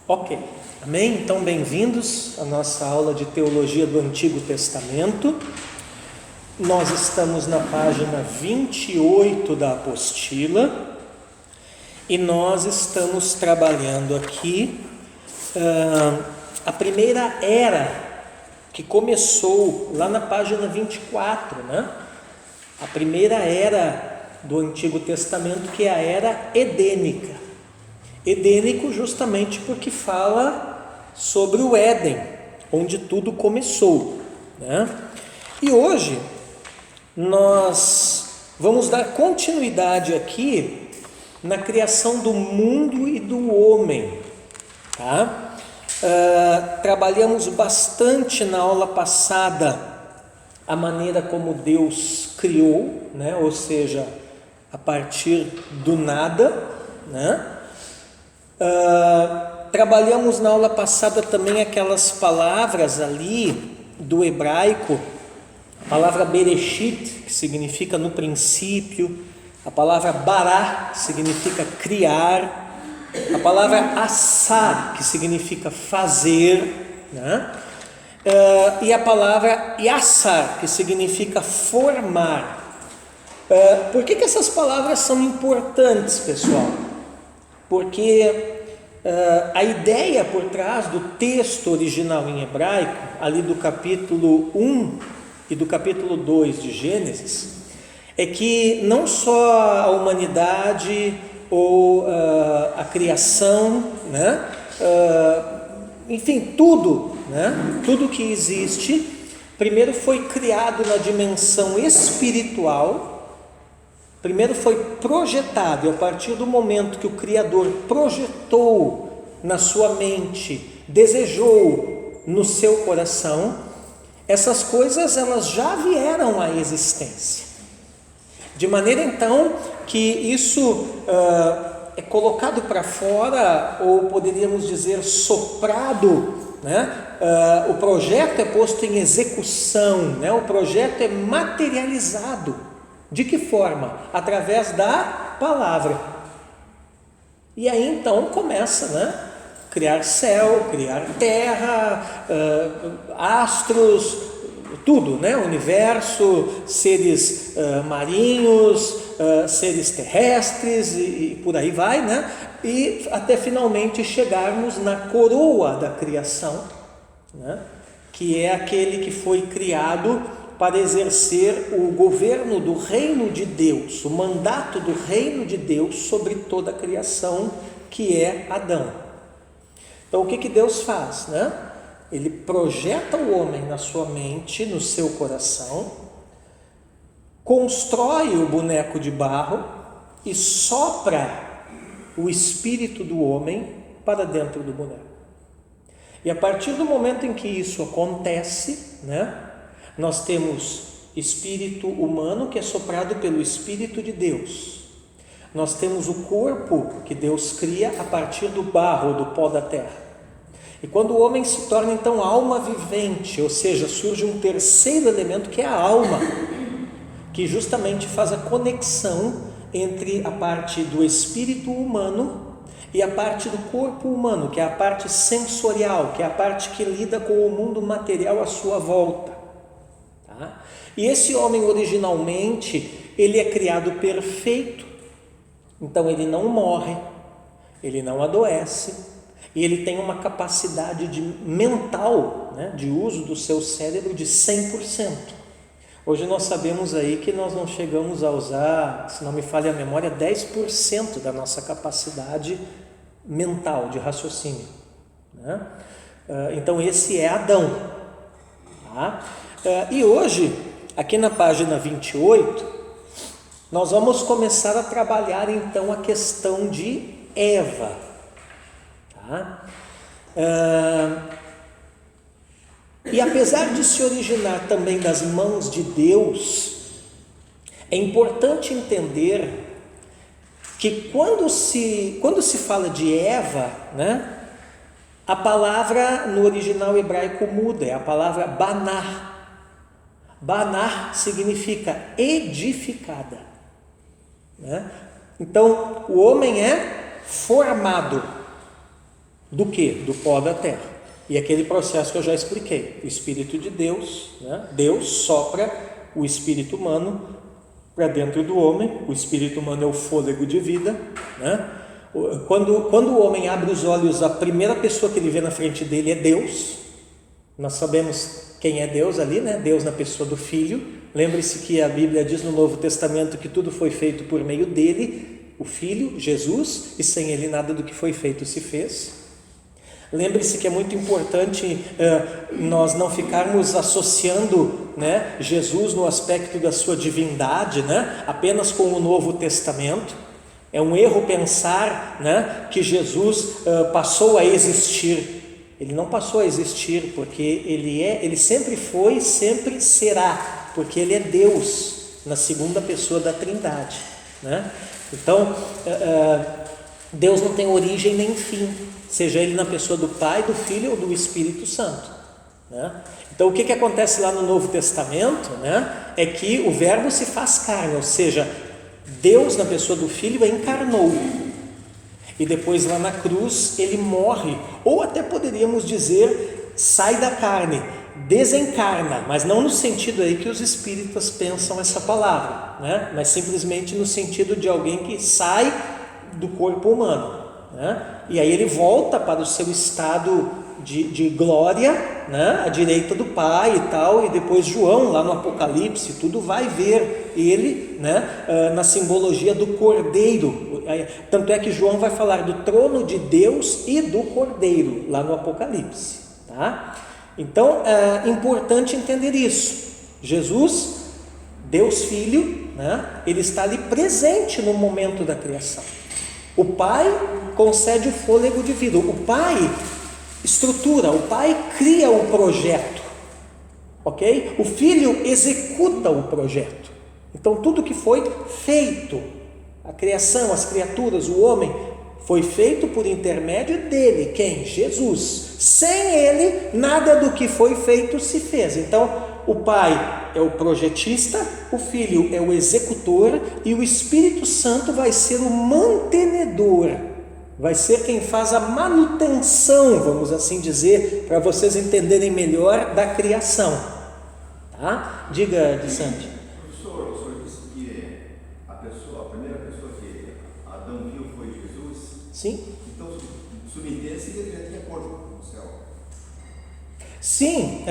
Ok, amém? Então, bem-vindos à nossa aula de Teologia do Antigo Testamento. Nós estamos na página 28 da apostila e nós estamos trabalhando aqui a primeira era que começou lá na página 24, né? A primeira era do Antigo Testamento, que é a era edênica. Edênico justamente porque fala sobre o Éden, onde tudo começou, né? E hoje nós vamos dar continuidade aqui na criação do mundo e do homem, tá? Trabalhamos bastante na aula passada a maneira como Deus criou, né? Ou seja, a partir do nada, né? Trabalhamos na aula passada também aquelas palavras ali do hebraico, a palavra Bereshit, que significa no princípio, a palavra Bará, que significa criar, a palavra Assá, que significa fazer, né? E a palavra Yassar, que significa formar. Por que essas palavras são importantes, pessoal? Porque a ideia por trás do texto original em hebraico, ali do capítulo 1 e do capítulo 2 de Gênesis, é que não só a humanidade ou a criação, né? Enfim, tudo, né? Tudo que existe, primeiro foi criado na dimensão espiritual. Primeiro foi projetado, e a partir do momento que o Criador projetou na sua mente, desejou no seu coração, essas coisas elas já vieram à existência. De maneira então que isso é colocado para fora, ou poderíamos dizer soprado, né? O projeto é posto em execução, né? O projeto é materializado. De que forma? Através da palavra. E aí então começa, né? Criar céu, criar terra, astros, tudo, né? Universo, seres marinhos, seres terrestres e por aí vai, né? E até finalmente chegarmos na coroa da criação, né? Que é aquele que foi criado para exercer o governo do reino de Deus, o mandato do reino de Deus sobre toda a criação, que é Adão. Então o que Deus faz, né? Ele projeta o homem na sua mente, no seu coração, constrói o boneco de barro e sopra o espírito do homem para dentro do boneco. E a partir do momento em que isso acontece, né? Nós temos espírito humano que é soprado pelo Espírito de Deus. Nós temos o corpo que Deus cria a partir do barro, do pó da terra. E quando o homem se torna então alma vivente, ou seja, surge um terceiro elemento que é a alma, que justamente faz a conexão entre a parte do espírito humano e a parte do corpo humano, que é a parte sensorial, que é a parte que lida com o mundo material à sua volta. E esse homem originalmente, ele é criado perfeito, então ele não morre, ele não adoece, e ele tem uma capacidade mental, né, de uso do seu cérebro de 100%. Hoje nós sabemos aí que nós não chegamos a usar, se não me falha a memória, 10% da nossa capacidade mental, de raciocínio, né? Então esse é Adão, tá? E hoje, aqui na página 28, nós vamos começar a trabalhar então a questão de Eva, tá? E apesar de se originar também das mãos de Deus, é importante entender que quando se fala de Eva, né, a palavra no original hebraico muda, é a palavra banar. Banar significa edificada, né? Então o homem é formado, Do quê? Do pó da terra. E aquele processo que eu já expliquei, o Espírito de Deus, né? Deus sopra o espírito humano para dentro do homem, o espírito humano é o fôlego de vida, né? Quando o homem abre os olhos, a primeira pessoa que ele vê na frente dele é Deus. Nós sabemos quem é Deus ali, né? Deus na pessoa do Filho. Lembre-se que a Bíblia diz no Novo Testamento que tudo foi feito por meio dele, o Filho, Jesus, e sem ele nada do que foi feito se fez. Lembre-se que é muito importante nós não ficarmos associando, né, Jesus no aspecto da sua divindade, né, apenas com o Novo Testamento. É um erro pensar, né, que Jesus passou a existir. Ele não passou a existir, porque ele sempre foi, sempre será, porque ele é Deus na segunda pessoa da Trindade, né? Então, Deus não tem origem nem fim, seja ele na pessoa do Pai, do Filho ou do Espírito Santo, né? Então o que acontece lá no Novo Testamento, né, é que o Verbo se faz carne, ou seja, Deus na pessoa do Filho encarnou, e depois lá na cruz ele morre, ou até poderíamos dizer, sai da carne, desencarna, mas não no sentido aí que os espíritas pensam essa palavra, né, mas simplesmente no sentido de alguém que sai do corpo humano, né? E aí ele volta para o seu estado de glória, né? À direita do Pai e tal, e depois João lá no Apocalipse, tudo vai ver ele, né? Na simbologia do Cordeiro, tanto é que João vai falar do trono de Deus e do Cordeiro lá no Apocalipse, tá? Então é importante entender isso. Jesus, Deus Filho, né? Ele está ali presente no momento da criação. O Pai concede o fôlego de vida, o Pai estrutura, o Pai cria o projeto, ok? O Filho executa o projeto. Então tudo que foi feito, a criação, as criaturas, o homem, foi feito por intermédio dele. Quem? Jesus. Sem ele, nada do que foi feito se fez. Então o Pai é o projetista, o Filho é o executor e o Espírito Santo vai ser o mantenedor, vai ser quem faz a manutenção, vamos assim dizer, para vocês entenderem melhor, da criação, tá? Diga, de Santi. Professor, o senhor disse que a primeira pessoa que Adão viu foi Jesus? Sim. Então, subentende-se que ele já tinha corpo no céu. Sim,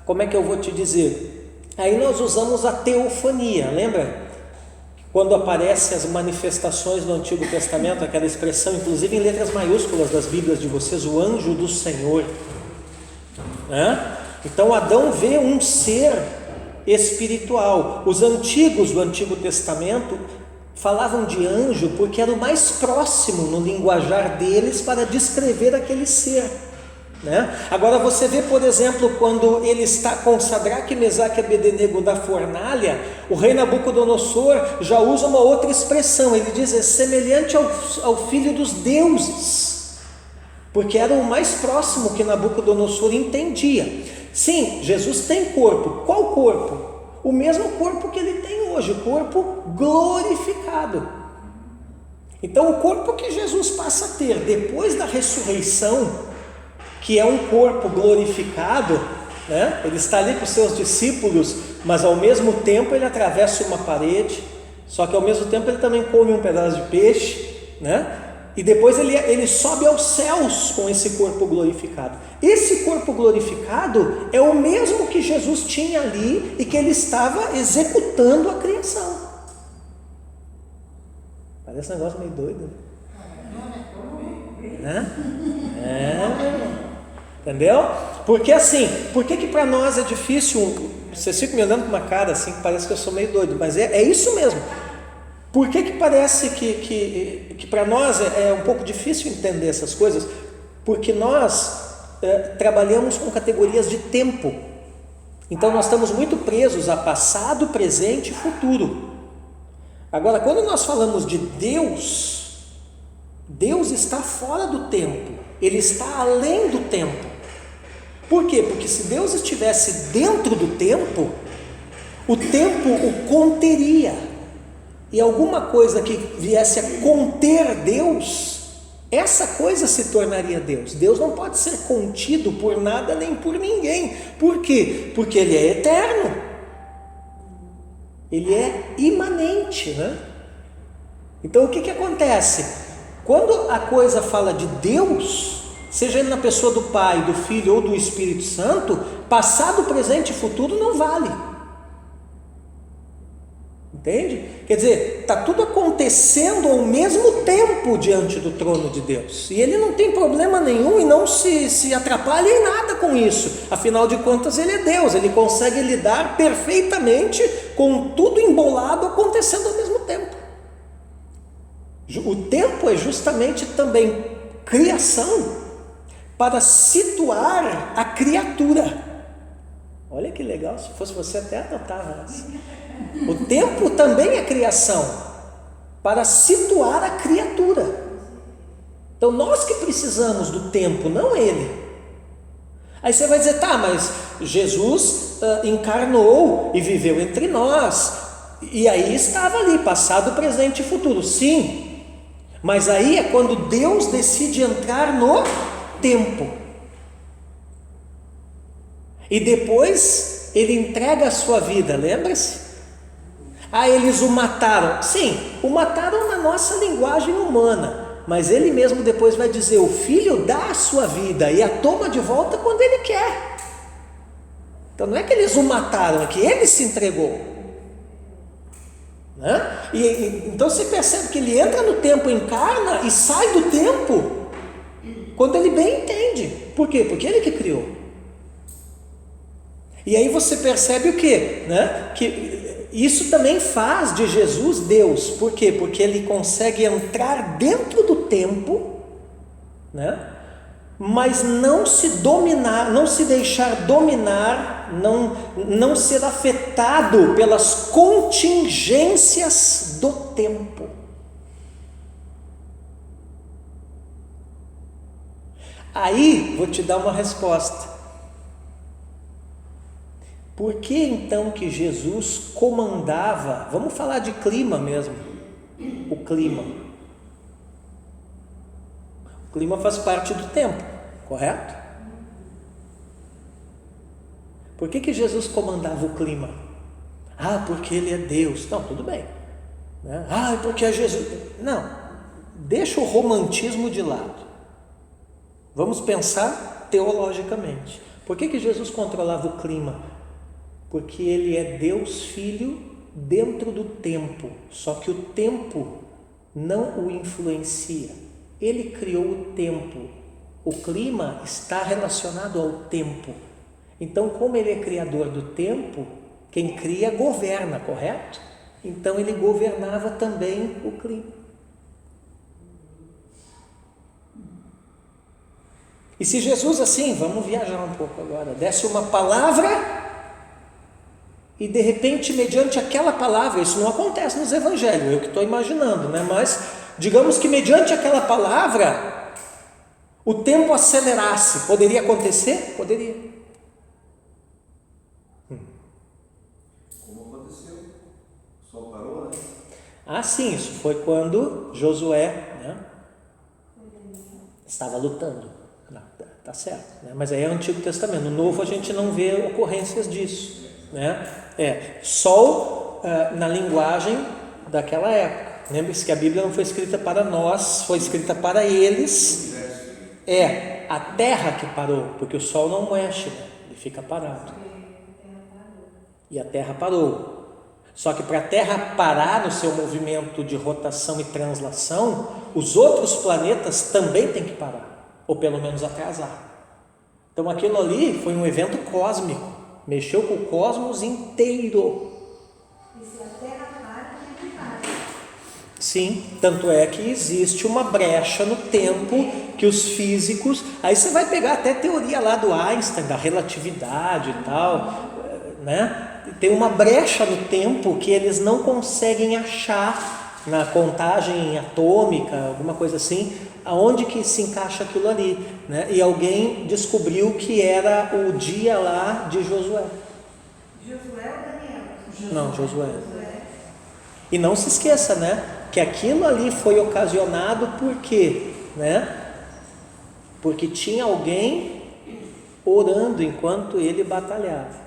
como é que eu vou te dizer? Aí nós usamos a teofania, lembra? Quando aparecem as manifestações no Antigo Testamento, aquela expressão, inclusive em letras maiúsculas das Bíblias de vocês, o anjo do Senhor, né? Então Adão vê um ser espiritual. Os antigos do Antigo Testamento falavam de anjo porque era o mais próximo no linguajar deles para descrever aquele ser, né? Agora você vê, por exemplo, quando ele está com Sadraque, Mesaque e Abednego da fornalha, o rei Nabucodonosor já usa uma outra expressão, ele diz, é semelhante ao filho dos deuses, porque era o mais próximo que Nabucodonosor entendia. Sim, Jesus tem corpo. Qual corpo? O mesmo corpo que ele tem hoje, o corpo glorificado. Então o corpo que Jesus passa a ter depois da ressurreição, que é um corpo glorificado, né? Ele está ali com os seus discípulos, mas ao mesmo tempo ele atravessa uma parede, só que ao mesmo tempo ele também come um pedaço de peixe, né? E depois ele sobe aos céus com esse corpo glorificado. Esse corpo glorificado é o mesmo que Jesus tinha ali e que ele estava executando a criação. Parece um negócio meio doido, né? Entendeu? Porque assim, por que para nós é difícil? Vocês ficam me olhando com uma cara assim que parece que eu sou meio doido, mas é isso mesmo. Por que parece que para nós é um pouco difícil entender essas coisas? Porque nós trabalhamos com categorias de tempo. Então nós estamos muito presos a passado, presente e futuro. Agora, quando nós falamos de Deus, Deus está fora do tempo, Ele está além do tempo. Por quê? Porque se Deus estivesse dentro do tempo, o tempo o conteria. E alguma coisa que viesse a conter Deus essa coisa se tornaria Deus. Deus não pode ser contido por nada nem por ninguém. Por quê? Porque Ele é eterno. Ele é imanente, né? Então o que acontece? Quando a coisa fala de Deus, seja Ele na pessoa do Pai, do Filho ou do Espírito Santo, passado, presente e futuro não vale. Entende? Quer dizer, está tudo acontecendo ao mesmo tempo diante do trono de Deus. E Ele não tem problema nenhum e não se atrapalha em nada com isso. Afinal de contas, Ele é Deus. Ele consegue lidar perfeitamente com tudo embolado acontecendo ao mesmo tempo. O tempo é justamente também criação para situar a criatura. Olha que legal, se fosse você até adotava essa. O tempo também é criação, para situar a criatura. Então nós que precisamos do tempo, não Ele. Aí você vai dizer, tá, mas Jesus encarnou e viveu entre nós, e aí estava ali, passado, presente e futuro. Sim, mas aí é quando Deus decide entrar no tempo. E depois Ele entrega a sua vida, lembra-se? Eles o mataram. Sim, o mataram na nossa linguagem humana, mas Ele mesmo depois vai dizer, o Filho dá a sua vida e a toma de volta quando Ele quer. Então não é que eles o mataram, é que Ele se entregou, né? Então você percebe que Ele entra no tempo, encarna e sai do tempo quando Ele bem entende. Por quê? Porque Ele que criou. E aí você percebe o quê? Né? Que isso também faz de Jesus Deus. Por quê? Porque Ele consegue entrar dentro do tempo, né? Mas não se dominar, não se deixar dominar, não ser afetado pelas contingências do tempo. Aí vou te dar uma resposta. Por que então que Jesus comandava, vamos falar de clima mesmo, o clima. O clima faz parte do tempo, correto? Por que Jesus comandava o clima? Porque Ele é Deus. Não, tudo bem, né? Porque é Jesus. Não, deixa o romantismo de lado. Vamos pensar teologicamente. Por que Jesus controlava o clima? Porque Ele é Deus Filho dentro do tempo, só que o tempo não o influencia. Ele criou o tempo, o clima está relacionado ao tempo. Então, como Ele é criador do tempo, quem cria governa, correto? Então Ele governava também o clima. E se Jesus assim, vamos viajar um pouco agora, desse uma palavra e de repente, mediante aquela palavra, isso não acontece nos evangelhos, eu que estou imaginando, né? Mas digamos que mediante aquela palavra o tempo acelerasse, poderia acontecer? Poderia. Como aconteceu? O sol parou, né? Sim, isso foi quando Josué, né, estava lutando. Tá certo, né? Mas aí é o Antigo Testamento. No Novo a gente não vê ocorrências disso, né? Sol na linguagem daquela época. Lembre-se que a Bíblia não foi escrita para nós, foi escrita para eles. A terra que parou, porque o sol não mexe, né? Ele fica parado. E a terra parou. Só que para a terra parar no seu movimento de rotação e translação, os outros planetas também têm que parar, ou pelo menos atrasar. Então aquilo ali foi um evento cósmico, mexeu com o cosmos inteiro. E se a Terra para, ele para. Sim, tanto é que existe uma brecha no tempo que os físicos, aí você vai pegar até teoria lá do Einstein, da relatividade e tal, né? Tem uma brecha no tempo que eles não conseguem achar na contagem atômica, alguma coisa assim, aonde que se encaixa aquilo ali, né? E alguém descobriu que era o dia lá de Josué. Josué ou Daniel? Não, Josué. E não se esqueça, né, que aquilo ali foi ocasionado por quê? né? Porque tinha alguém orando enquanto ele batalhava.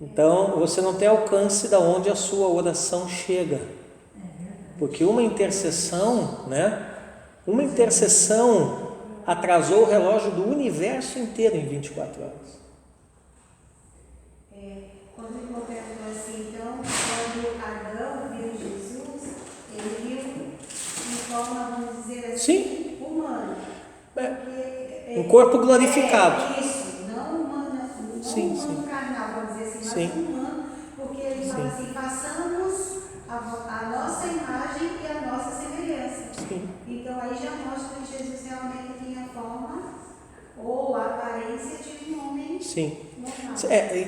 Então, você não tem alcance de onde a sua oração chega. Porque uma intercessão, né? Uma intercessão atrasou o relógio do universo inteiro em 24 horas. Quando ele perguntou assim, então, quando Adão viu Jesus, ele viu em forma, vamos dizer assim, Sim. humana. Um corpo glorificado. Isso, não humano, não Sim, humano sim. carnal, vamos dizer assim, Sim. mas humano, porque ele fala assim, façamos a nossa imagem e a nossa semelhança. Sim. Então aí já mostra que Jesus realmente tinha forma ou a aparência de um homem Sim. normal.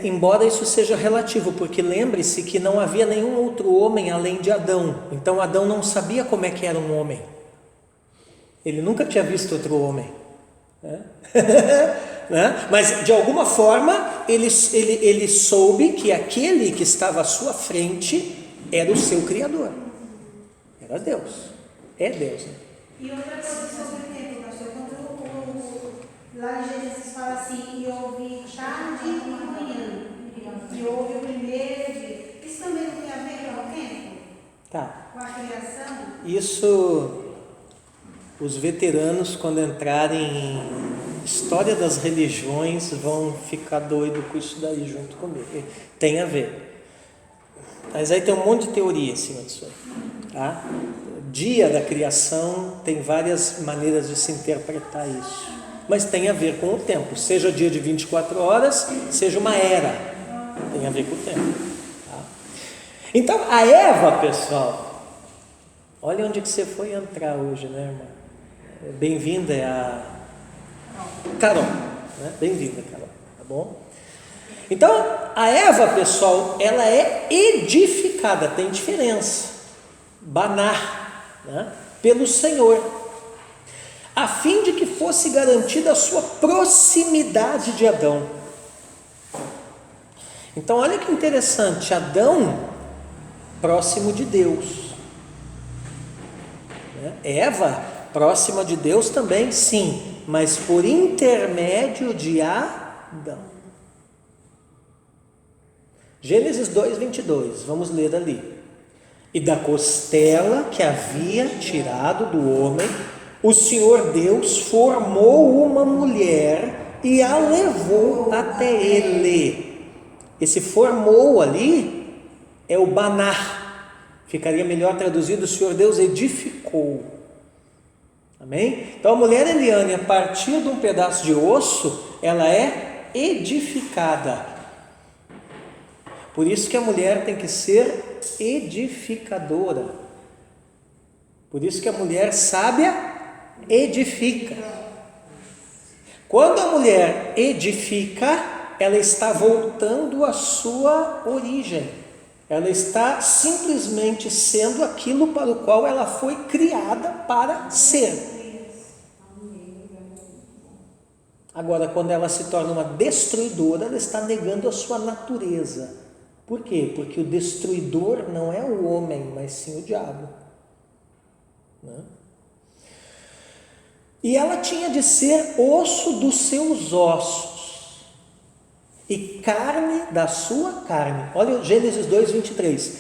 Embora isso seja relativo, porque lembre-se que não havia nenhum outro homem além de Adão. Então Adão não sabia como é que era um homem. Ele nunca tinha visto outro homem. Né? Né? Mas de alguma forma ele soube que aquele que estava à sua frente era o seu Criador. Era Deus. É Deus. Né? E outra coisa sobre o tempo, pastor, quando lá em Gênesis fala assim, e houve tarde e manhã, e houve o primeiro dia. Isso também não tem a ver com o tempo? Tá. Com a criação? Isso, os veteranos, quando entrarem em história das religiões, vão ficar doidos com isso daí junto comigo. Tem a ver. Mas aí tem um monte de teoria em cima disso aí. Tá? Dia da criação tem várias maneiras de se interpretar isso. Mas tem a ver com o tempo. Seja dia de 24 horas, seja uma era. Tem a ver com o tempo. Tá? Então, a Eva, pessoal, olha onde que você foi entrar hoje, né, irmã? Bem-vinda, é a Carol. Né? Bem-vinda, Carol. Tá bom? Então, a Eva, pessoal, ela é edificada, tem diferença. Banar, né? Pelo Senhor, a fim de que fosse garantida a sua proximidade de Adão. Então, olha que interessante, Adão, próximo de Deus. Eva, próxima de Deus também, sim, mas por intermédio de Adão. Gênesis 2:22, vamos ler ali. E da costela que havia tirado do homem, o Senhor Deus formou uma mulher e a levou até ele. Esse formou ali é o banar. Ficaria melhor traduzido: o Senhor Deus edificou. Amém? Então a mulher Eliane, a partir de um pedaço de osso, ela é edificada. Por isso que a mulher tem que ser edificadora. Por isso que a mulher sábia edifica. Quando a mulher edifica, ela está voltando à sua origem. Ela está simplesmente sendo aquilo para o qual ela foi criada para ser. Agora, quando ela se torna uma destruidora, ela está negando a sua natureza. Por quê? Porque o destruidor não é o homem, mas sim o diabo. Né? E ela tinha de ser osso dos seus ossos e carne da sua carne. Olha Gênesis 2:23.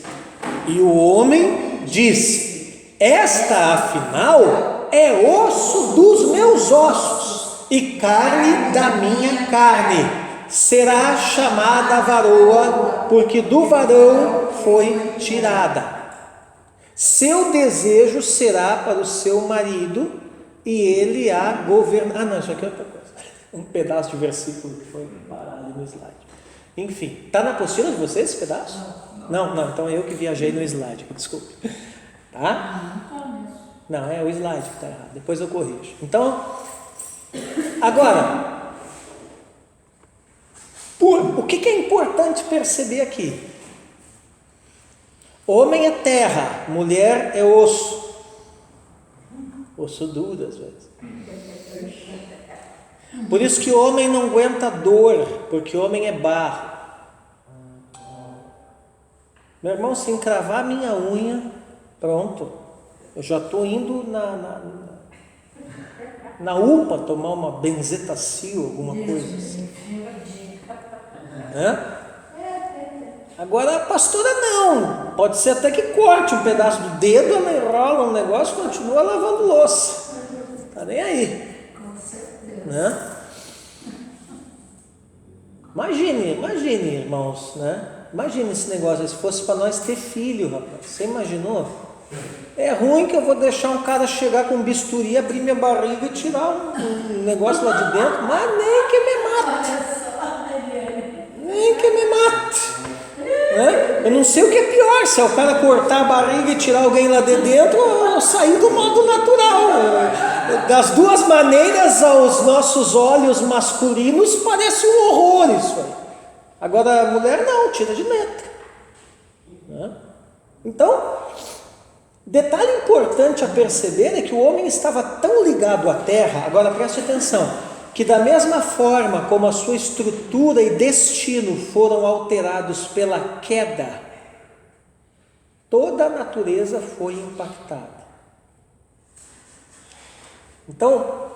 E o homem disse: esta afinal é osso dos meus ossos e carne da minha carne. Será chamada varoa, porque do varão foi tirada. Seu desejo será para o seu marido, e ele a governará. Ah, não, isso aqui é outra coisa. Um pedaço de versículo que foi parado no slide. Enfim, está na apostila de vocês esse pedaço? Não, então é eu que viajei no slide, desculpe. Tá? Não, é o slide que está errado, depois eu corrijo. Então, agora, o que é importante perceber aqui? Homem é terra, mulher é osso. Osso duro às vezes. Por isso que o homem não aguenta dor, porque o homem é barro. Meu irmão, se encravar minha unha, pronto, Eu já estou indo na UPA tomar uma benzetacil, alguma coisa assim. Agora a pastora não, pode ser até que corte um pedaço do dedo, ela enrola um negócio, continua lavando louça, tá nem aí, né? Imagine, irmãos, né? Imagine esse negócio, se fosse para nós ter filho, rapaz, você imaginou? É ruim que eu vou deixar um cara chegar com um bisturi, abrir minha barriga e tirar um negócio lá de dentro, mas nem que me mate. Né? Eu não sei o que é pior, se é o cara cortar a barriga e tirar alguém lá de dentro ou sair do modo natural. Das duas maneiras, aos nossos olhos masculinos, parece um horror isso aí. Agora a mulher não, tira de letra. Né? Então, detalhe importante a perceber é que o homem estava tão ligado à terra, agora preste atenção, que da mesma forma como a sua estrutura e destino foram alterados pela queda, toda a natureza foi impactada. Então,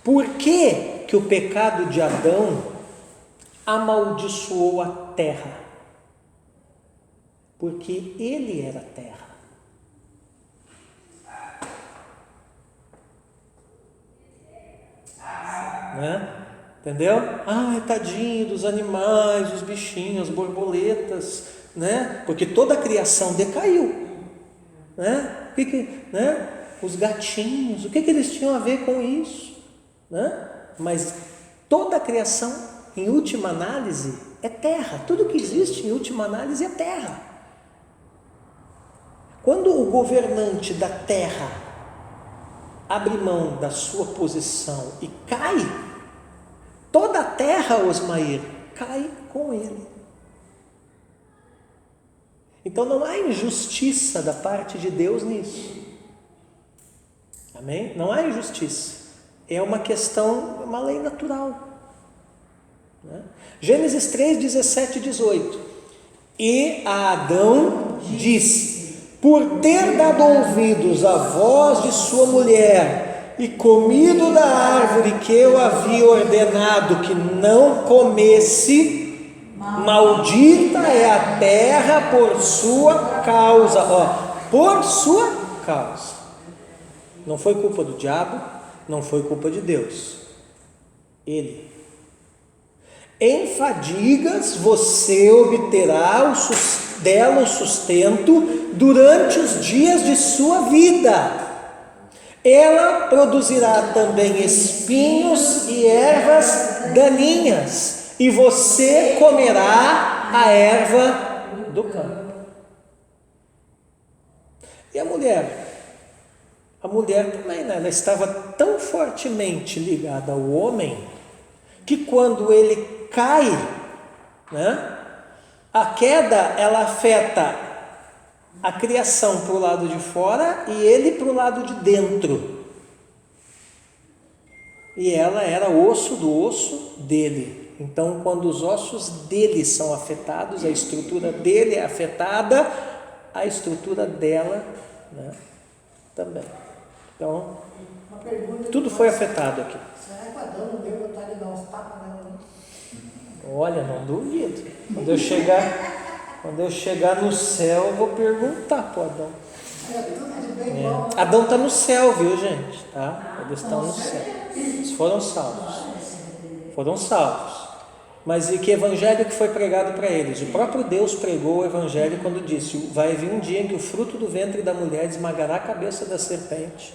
por que o pecado de Adão amaldiçoou a terra? Porque ele era terra. Né? Entendeu? Ai, tadinho dos animais, dos bichinhos, as borboletas, né? Porque toda a criação decaiu, né? Né? Os gatinhos, o que eles tinham a ver com isso, né? Mas toda a criação, em última análise, é terra. Tudo que existe, em última análise, é terra. Quando o governante da terra abre mão da sua posição e cai, toda a terra, Osmair, cai com ele. Então não há injustiça da parte de Deus nisso. Amém? Não há injustiça. É uma questão, uma lei natural. Né? Gênesis 3, 17 e 18. E a Adão disse: por ter dado ouvidos à voz de sua mulher e comido da árvore que eu havia ordenado que não comesse, maldita é a terra por sua causa. Por sua causa. Não foi culpa do diabo, não foi culpa de Deus. Ele. Em fadigas você obterá dela o sustento durante os dias de sua vida. Ela produzirá também espinhos e ervas daninhas, e você comerá a erva do campo. E a mulher? A mulher também, né? Ela estava tão fortemente ligada ao homem, que quando ele cai, né? A queda, ela afeta a criação para o lado de fora e ele para o lado de dentro. E ela era osso do osso dele. Então, quando os ossos dele são afetados, a estrutura dele é afetada, a estrutura dela, né, também. Então, tudo foi afetado aqui. Será que Adão não deu vontade de dar uns tapas nela? Olha, não duvido. Quando eu chegar no céu, eu vou perguntar para o Adão. Adão está no céu, viu, gente? Tá? Eles estão no céu. Eles foram salvos. Foram salvos. Mas e que evangelho que foi pregado para eles? O próprio Deus pregou o evangelho quando disse: vai vir um dia em que o fruto do ventre da mulher esmagará a cabeça da serpente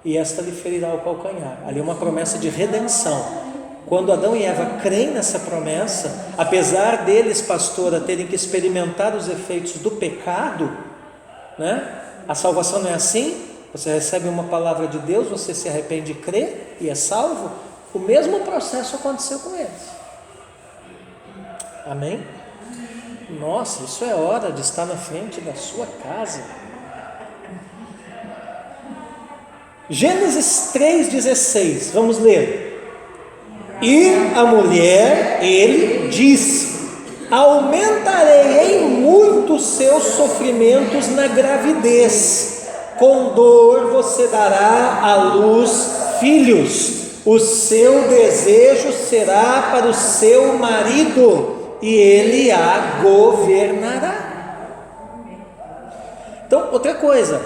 e esta lhe ferirá o calcanhar. Ali é uma promessa de redenção. Quando Adão e Eva creem nessa promessa, apesar deles, pastora, terem que experimentar os efeitos do pecado, né? A salvação não é assim? Você recebe uma palavra de Deus, você se arrepende e crê e é salvo. O mesmo processo aconteceu com eles. Amém? Nossa, isso é hora de estar na frente da sua casa. Gênesis 3,16, vamos ler. E a mulher, ele disse: aumentarei em muito seus sofrimentos na gravidez, com dor você dará à luz filhos, o seu desejo será para o seu marido, e ele a governará. Então, outra coisa,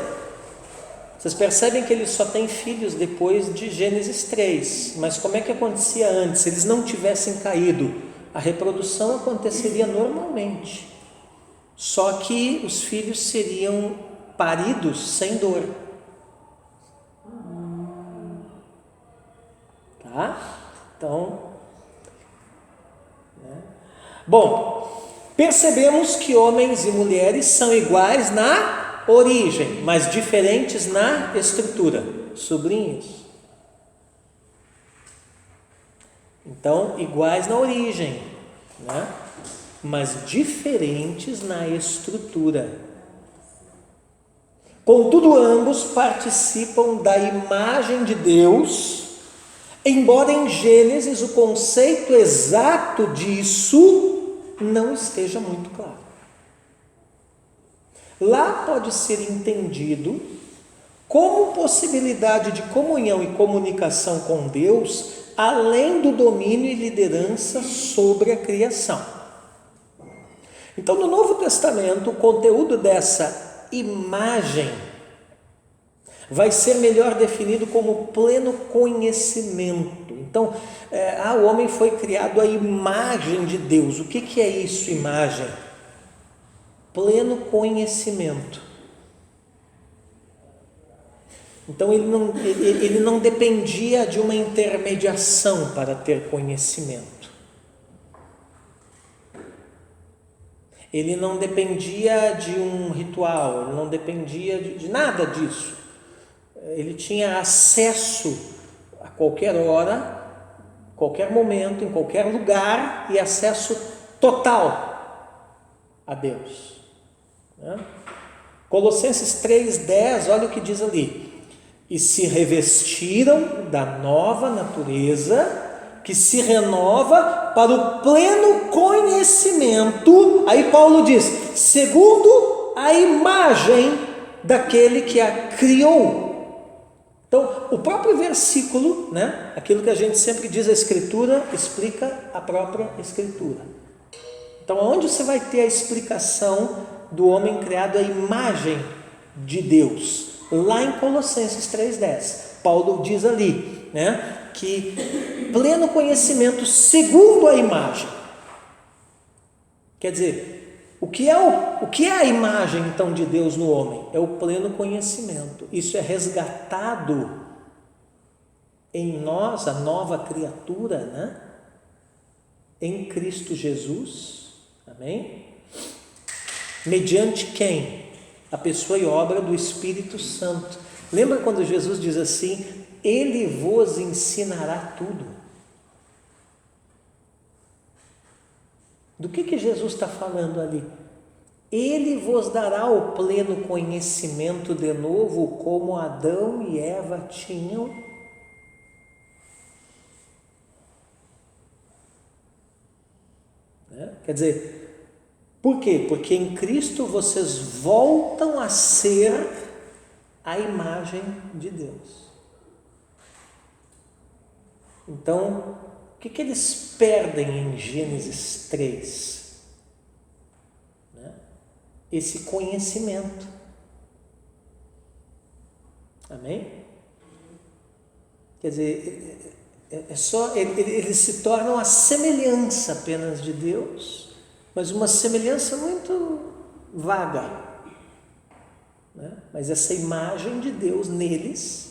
vocês percebem que ele só tem filhos depois de Gênesis 3, mas como é que acontecia antes? Se eles não tivessem caído, a reprodução aconteceria normalmente, só que os filhos seriam paridos sem dor. Tá? Então, né? Bom, percebemos que homens e mulheres são iguais na origem, mas diferentes na estrutura. Sobrinhos. Então, iguais na origem, né? Mas diferentes na estrutura. Contudo, ambos participam da imagem de Deus, embora em Gênesis o conceito exato disso não esteja muito claro. Lá pode ser entendido como possibilidade de comunhão e comunicação com Deus, além do domínio e liderança sobre a criação. Então, no Novo Testamento, o conteúdo dessa imagem vai ser melhor definido como pleno conhecimento. Então, o homem foi criado à imagem de Deus. O que é isso, imagem? Pleno conhecimento. Então, ele não dependia de uma intermediação para ter conhecimento. Ele não dependia de um ritual, ele não dependia de nada disso. Ele tinha acesso a qualquer hora, qualquer momento, em qualquer lugar, e acesso total a Deus. Colossenses 3,10, olha o que diz ali: e se revestiram da nova natureza, que se renova para o pleno conhecimento. Aí Paulo diz, segundo a imagem daquele que a criou. Então, o próprio versículo, né, aquilo que a gente sempre diz, a Escritura explica a própria Escritura. Então, onde você vai ter a explicação do homem criado à imagem de Deus? Lá em Colossenses 3,10. Paulo diz ali, né, que pleno conhecimento segundo a imagem. Quer dizer, o que é a imagem então de Deus no homem? É o pleno conhecimento. Isso é resgatado em nós, a nova criatura, né? Em Cristo Jesus. Amém? Mediante quem? A pessoa e obra do Espírito Santo. Lembra quando Jesus diz assim: Ele vos ensinará tudo? Do que Jesus está falando ali? Ele vos dará o pleno conhecimento de novo, como Adão e Eva tinham. Quer dizer, por quê? Porque em Cristo vocês voltam a ser a imagem de Deus. Então, o que eles perdem em Gênesis 3? Esse conhecimento. Amém? Quer dizer, eles se tornam a semelhança apenas de Deus, mas uma semelhança muito vaga. Mas essa imagem de Deus neles,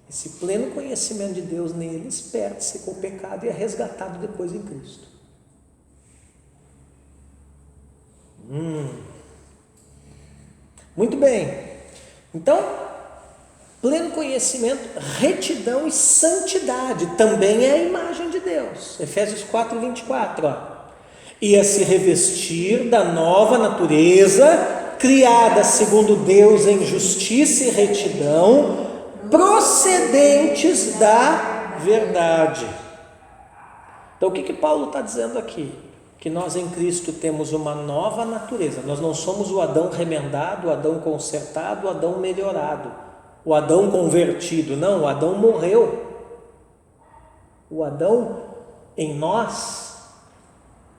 esse pleno conhecimento de Deus neles, perde-se com o pecado e é resgatado depois em Cristo. Muito bem. Então, pleno conhecimento, retidão e santidade também é a imagem de Deus. Efésios 4:24. E a se revestir da nova natureza, criada segundo Deus em justiça e retidão, procedentes da verdade. Então, o que Paulo está dizendo aqui? Que nós em Cristo temos uma nova natureza. Nós não somos o Adão remendado, o Adão consertado, o Adão melhorado. o Adão convertido. Não, o Adão morreu. O Adão em nós,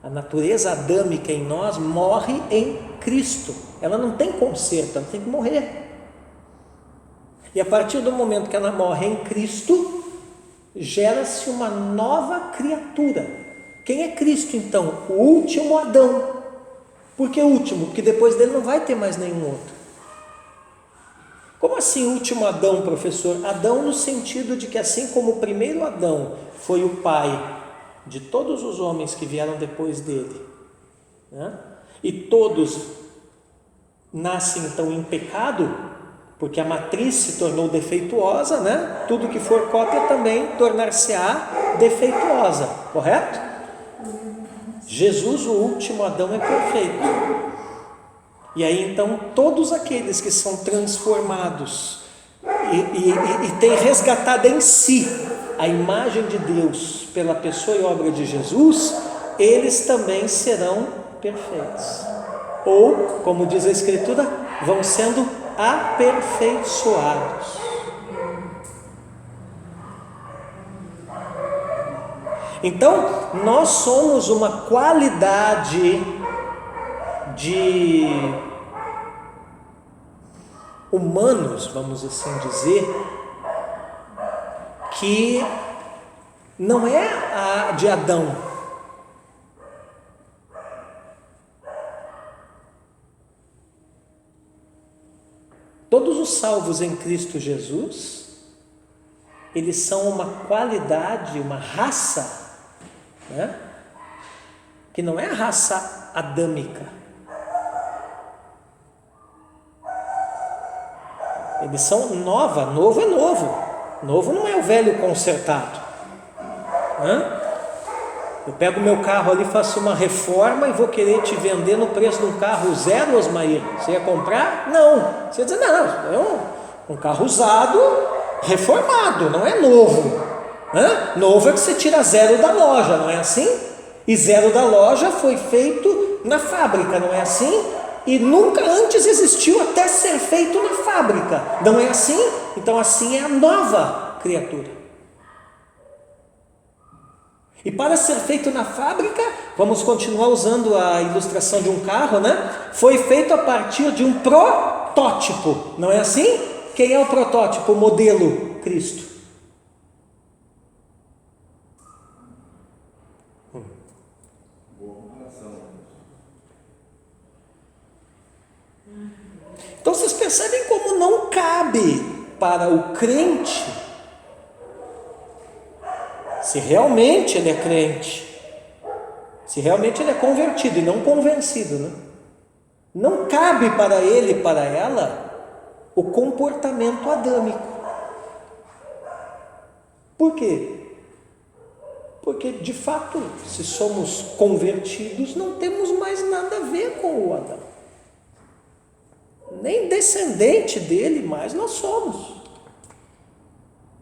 a natureza adâmica em nós morre em Cristo. Ela não tem conserto, ela tem que morrer. E a partir do momento que ela morre em Cristo, gera-se uma nova criatura. Quem é Cristo então? O último Adão. Por que último? Porque depois dele não vai ter mais nenhum outro. Como assim último Adão, professor? Adão no sentido de que assim como o primeiro Adão foi o pai de todos os homens que vieram depois dele, né? E todos nascem então em pecado, porque a matriz se tornou defeituosa, né? Tudo que for cópia também tornar-se-á defeituosa, correto? Jesus, o último Adão, é perfeito. E aí então todos aqueles que são transformados e têm resgatado em si a imagem de Deus pela pessoa e obra de Jesus, eles também serão perfeitos. Ou, como diz a Escritura, vão sendo aperfeiçoados. Então, nós somos uma qualidade de humanos, vamos assim dizer, que não é a de Adão. Todos os salvos em Cristo Jesus, eles são uma qualidade, uma raça, né? Que não é a raça adâmica. Eles são nova, novo é novo. Novo não é o velho consertado. Eu pego meu carro ali, faço uma reforma e vou querer te vender no preço de um carro zero, Osmair. Você ia comprar? Não. Você ia dizer, não, é um carro usado, reformado, não é novo. Novo é que você tira zero da loja, não é assim? E zero da loja foi feito na fábrica, não é assim? E nunca antes existiu até ser feito na fábrica, não é assim? Então assim é a nova criatura. E para ser feito na fábrica, vamos continuar usando a ilustração de um carro, né? Foi feito a partir de um protótipo, não é assim? Quem é o protótipo, o modelo? Cristo. Então vocês percebem como não cabe para o crente, se realmente ele é crente, se realmente ele é convertido e não convencido, né? Não cabe para ele e para ela o comportamento adâmico. Por quê? Porque de fato, se somos convertidos, não temos mais nada a ver com o Adão. Nem descendente dele mais nós somos.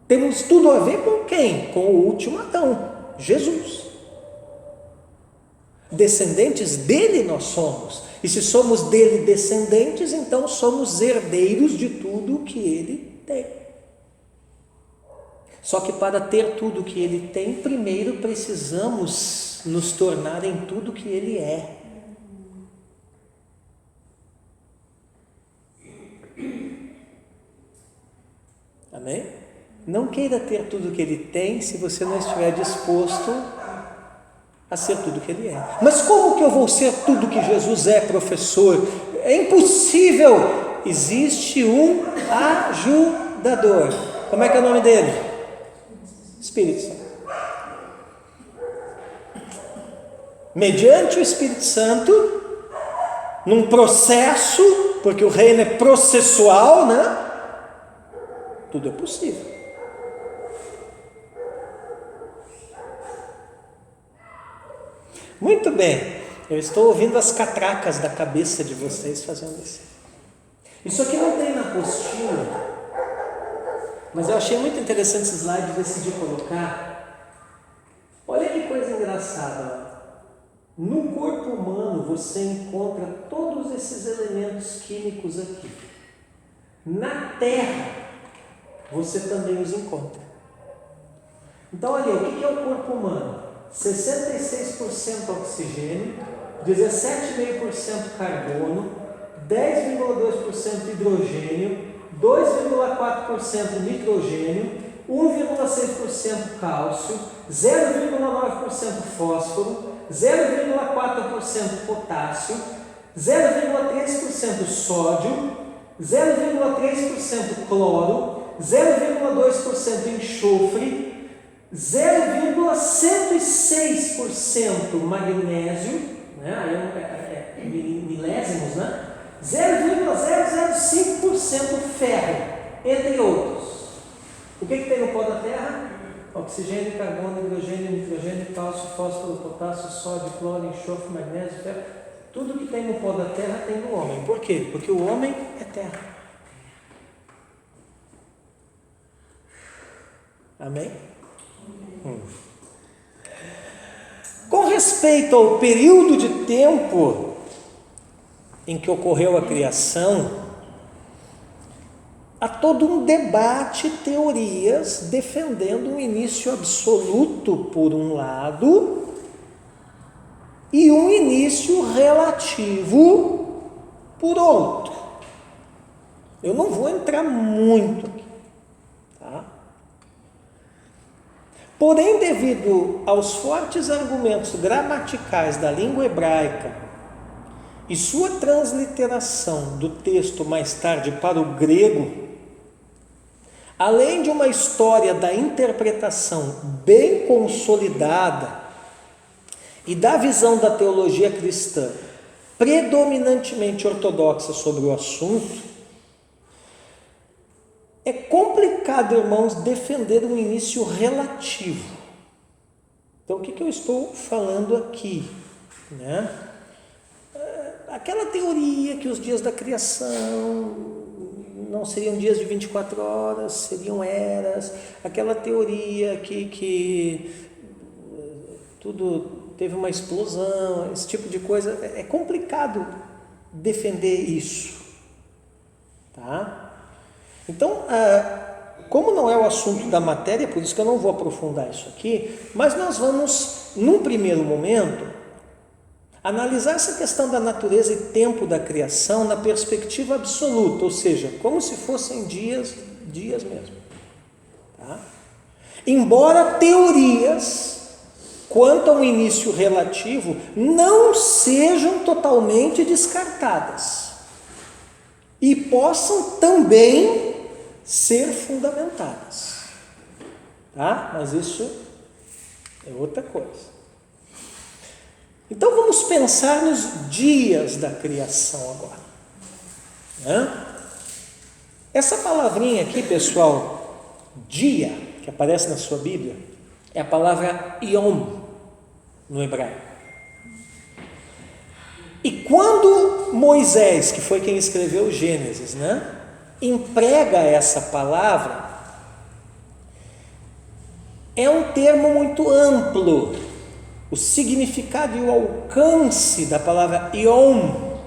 Temos tudo a ver com quem? Com o último Adão, Jesus. Descendentes dele nós somos. E se somos dele descendentes, então somos herdeiros de tudo o que ele tem. Só que para ter tudo o que ele tem, primeiro precisamos nos tornar em tudo o que ele é. Amém? Não queira ter tudo o que ele tem se você não estiver disposto a ser tudo o que ele é. Mas como que eu vou ser tudo o que Jesus é, professor? É impossível. Existe um ajudador. Como é que é o nome dele? Espírito Santo. Mediante o Espírito Santo, num processo, porque o reino é processual, né? Tudo é possível. Muito bem, eu estou ouvindo as catracas da cabeça de vocês fazendo isso. Isso aqui não tem na apostila, mas eu achei muito interessante esse slide e decidi colocar. Olha que coisa engraçada. No corpo humano você encontra todos esses elementos químicos aqui. Na Terra, você também os encontra. Então, olha, o que é o corpo humano? 66% oxigênio, 17,5% carbono, 10,2% hidrogênio, 2,4% nitrogênio, 1,6% cálcio, 0,9% fósforo, 0,4% potássio, 0,3% sódio, 0,3% cloro, 0,2% enxofre, 0,106% magnésio, né? Milésimos, né? 0,005% ferro, entre outros. O que tem no pó da terra? Oxigênio, carbono, hidrogênio, nitrogênio, cálcio, fósforo, potássio, sódio, cloro, enxofre, magnésio, ferro. Tudo que tem no pó da terra tem no homem. Por quê? Porque o homem é terra. Amém? Com respeito ao período de tempo em que ocorreu a criação, há todo um debate, teorias defendendo um início absoluto por um lado e um início relativo por outro. Eu não vou entrar muito aqui, tá? Porém, devido aos fortes argumentos gramaticais da língua hebraica e sua transliteração do texto mais tarde para o grego, além de uma história da interpretação bem consolidada e da visão da teologia cristã predominantemente ortodoxa sobre o assunto, é complicado, irmãos, defender um início relativo. Então, o que eu estou falando aqui, né? Aquela teoria que os dias da criação não seriam dias de 24 horas, seriam eras, aquela teoria que tudo teve uma explosão, esse tipo de coisa, é complicado defender isso, tá? Então, como não é o assunto da matéria, por isso que eu não vou aprofundar isso aqui, mas nós vamos, num primeiro momento, analisar essa questão da natureza e tempo da criação na perspectiva absoluta, ou seja, como se fossem dias mesmo. Tá? Embora teorias quanto ao início relativo não sejam totalmente descartadas e possam também ser fundamentadas. Tá? Mas isso é outra coisa. Então vamos pensar nos dias da criação agora. Né? Essa palavrinha aqui, pessoal, dia, que aparece na sua Bíblia, é a palavra Yom no hebraico. E quando Moisés, que foi quem escreveu o Gênesis, né, emprega essa palavra, é um termo muito amplo. O significado e o alcance da palavra Yom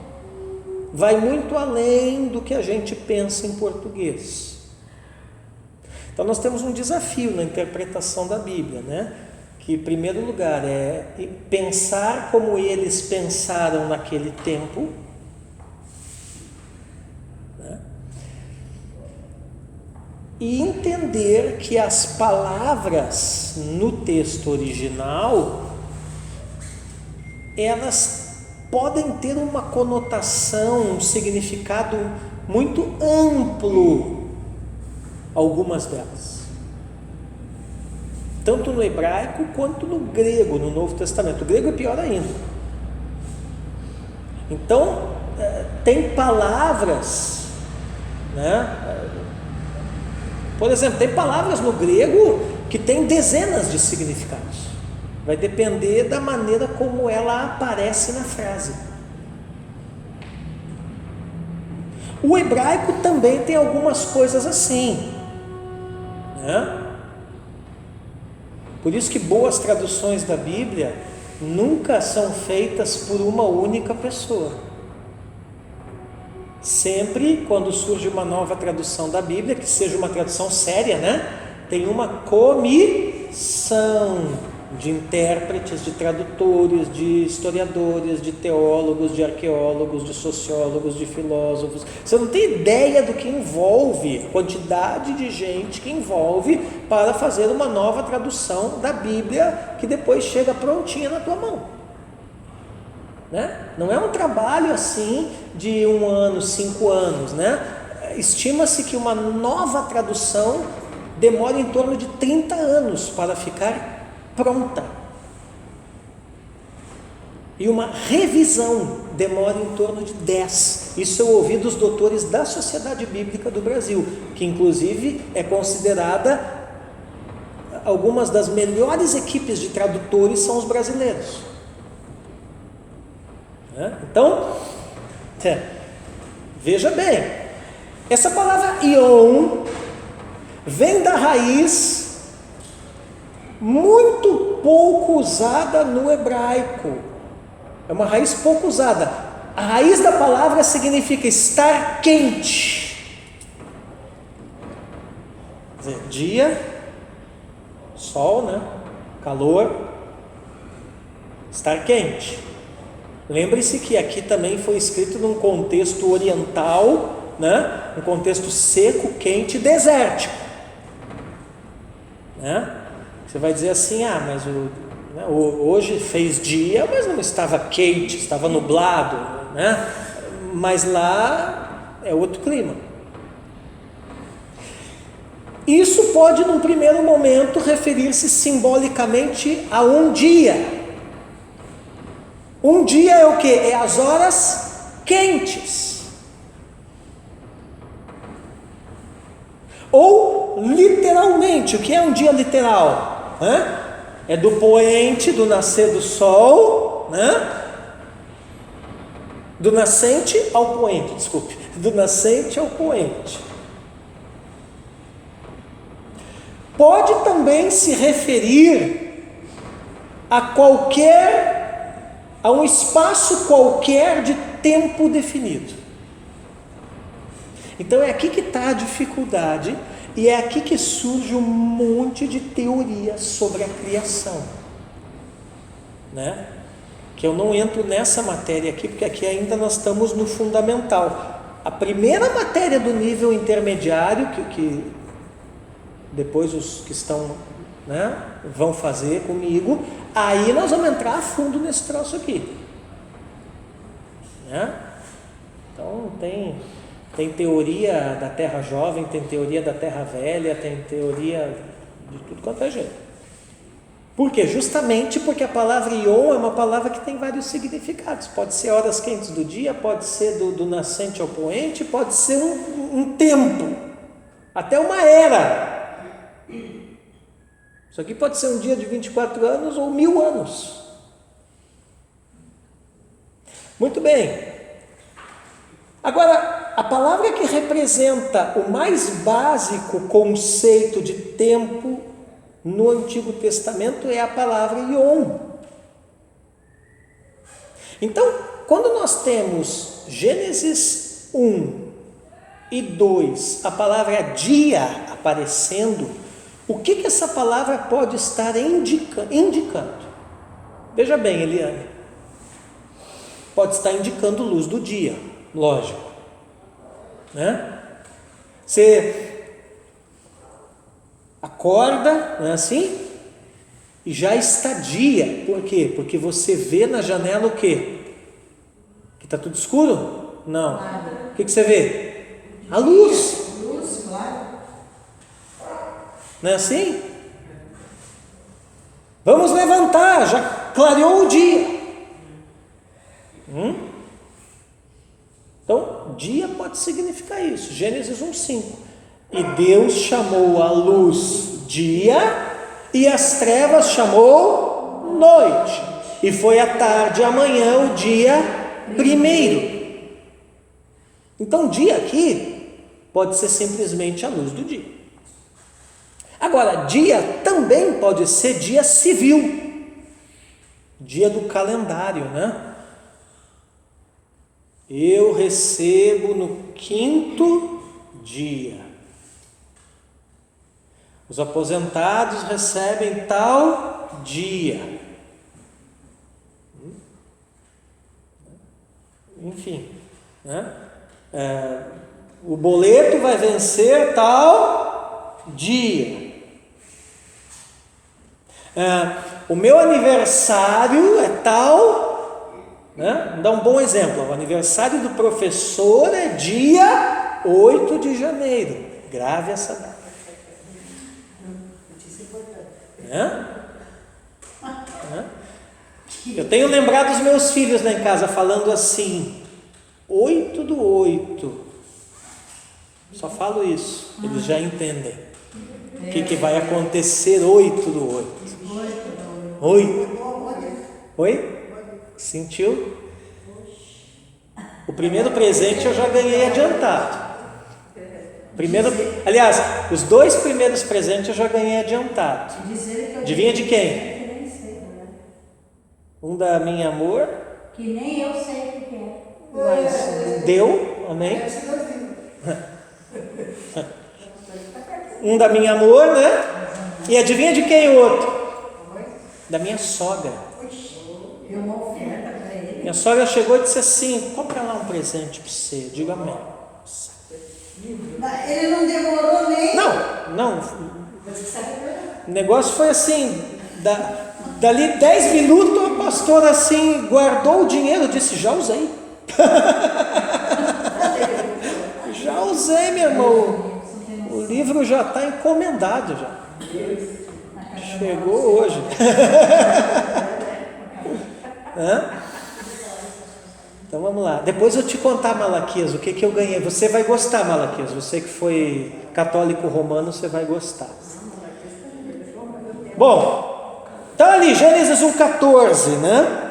vai muito além do que a gente pensa em português. Então nós temos um desafio na interpretação da Bíblia, né? Que em primeiro lugar é pensar como eles pensaram naquele tempo, né? E entender que as palavras no texto original elas podem ter uma conotação, um significado muito amplo, algumas delas. Tanto no hebraico quanto no grego, no Novo Testamento. O grego é pior ainda. Então, tem palavras, né? Por exemplo, tem palavras no grego que têm dezenas de significados. Vai depender da maneira como ela aparece na frase. O hebraico também tem algumas coisas assim, né? Por isso que boas traduções da Bíblia nunca são feitas por uma única pessoa. Sempre quando surge uma nova tradução da Bíblia, que seja uma tradução séria, né? Tem uma comissão de intérpretes, de tradutores, de historiadores, de teólogos, de arqueólogos, de sociólogos, de filósofos. Você não tem ideia do que envolve, a quantidade de gente que envolve para fazer uma nova tradução da Bíblia que depois chega prontinha na tua mão, né? Não é um trabalho assim de 1 ano, 5 anos, né? Estima-se que uma nova tradução demora em torno de 30 anos para ficar pronta. E uma revisão demora em torno de 10. Isso eu ouvi dos doutores da Sociedade Bíblica do Brasil, que inclusive é considerada, algumas das melhores equipes de tradutores são os brasileiros. Então, veja bem, essa palavra ion vem da raiz muito pouco usada no hebraico. É uma raiz pouco usada. A raiz da palavra significa estar quente. Quer dizer, dia, sol, né? Calor, estar quente. Lembre-se que aqui também foi escrito num contexto oriental, né? Um contexto seco, quente, desértico, né? Você vai dizer assim, mas hoje fez dia, mas não estava quente, estava nublado, né? Mas lá é outro clima. Isso pode, num primeiro momento, referir-se simbolicamente a um dia. Um dia é o quê? É as horas quentes. Ou literalmente, o que é um dia literal? É do poente, do nascer do sol, né? Do nascente ao poente, desculpe, do nascente ao poente. Pode também se referir a um espaço qualquer de tempo definido. Então é aqui que está a dificuldade. E é aqui que surge um monte de teorias sobre a criação, né? Que eu não entro nessa matéria aqui, porque aqui ainda nós estamos no fundamental. A primeira matéria do nível intermediário, que depois os que estão, né, vão fazer comigo, aí nós vamos entrar a fundo nesse troço aqui, né? Então tem teoria da Terra Jovem, tem teoria da Terra Velha, tem teoria de tudo quanto é jeito. Por quê? Justamente porque a palavra ion é uma palavra que tem vários significados. Pode ser horas quentes do dia, pode ser do nascente ao poente, pode ser um tempo, até uma era. Isso aqui pode ser um dia de 24 anos ou 1000 anos. Muito bem. Agora, a palavra que representa o mais básico conceito de tempo no Antigo Testamento é a palavra ion. Então, quando nós temos Gênesis 1 e 2, a palavra dia aparecendo, o que essa palavra pode estar indicando? Veja bem, Eliane, pode estar indicando luz do dia, lógico, né? Você acorda, não é assim? E já está dia. Por quê? Porque você vê na janela o quê? Que está tudo escuro? Não. O que você vê? A luz. Luz, claro. Não é assim? Vamos levantar, já clareou o dia. Então, dia pode significar isso. Gênesis 1:5. E Deus chamou a luz dia e as trevas chamou noite. E foi a tarde e a manhã o dia primeiro. Então, dia aqui pode ser simplesmente a luz do dia. Agora, dia também pode ser dia civil, dia do calendário, né? Eu recebo no 5º dia. Os aposentados recebem tal dia. Enfim, né? O boleto vai vencer tal dia. O meu aniversário é tal, né? Vou dar um bom exemplo. O aniversário do professor é dia 8 de janeiro. Grave essa data. Eu tenho lembrado os meus filhos lá em casa falando assim, 8/8. Só falo isso, eles já entendem o que vai acontecer 8/8. 8. Oi? Sentiu? O primeiro presente eu já ganhei adiantado. Aliás, os 2 primeiros presentes eu já ganhei adiantado. Adivinha de quem? Um da minha amor. Que nem eu sei o que é. Mas deu, amém? Um da minha amor, né? E adivinha de quem o outro? Da minha sogra. Deu uma oferta para ele. Minha sogra chegou e disse assim: compra lá um presente para você. Diga amém. Mas ele não demorou nem. Não. O negócio foi assim: dali 10 minutos a pastora assim guardou o dinheiro. Disse: já usei. Já usei, meu irmão. O livro já está encomendado já. Chegou hoje. Então vamos lá. Depois eu te contar, Malaquias, o que eu ganhei. Você vai gostar, Malaquias. Você que foi católico romano, você vai gostar. Bom, então ali, Gênesis 1,14, né?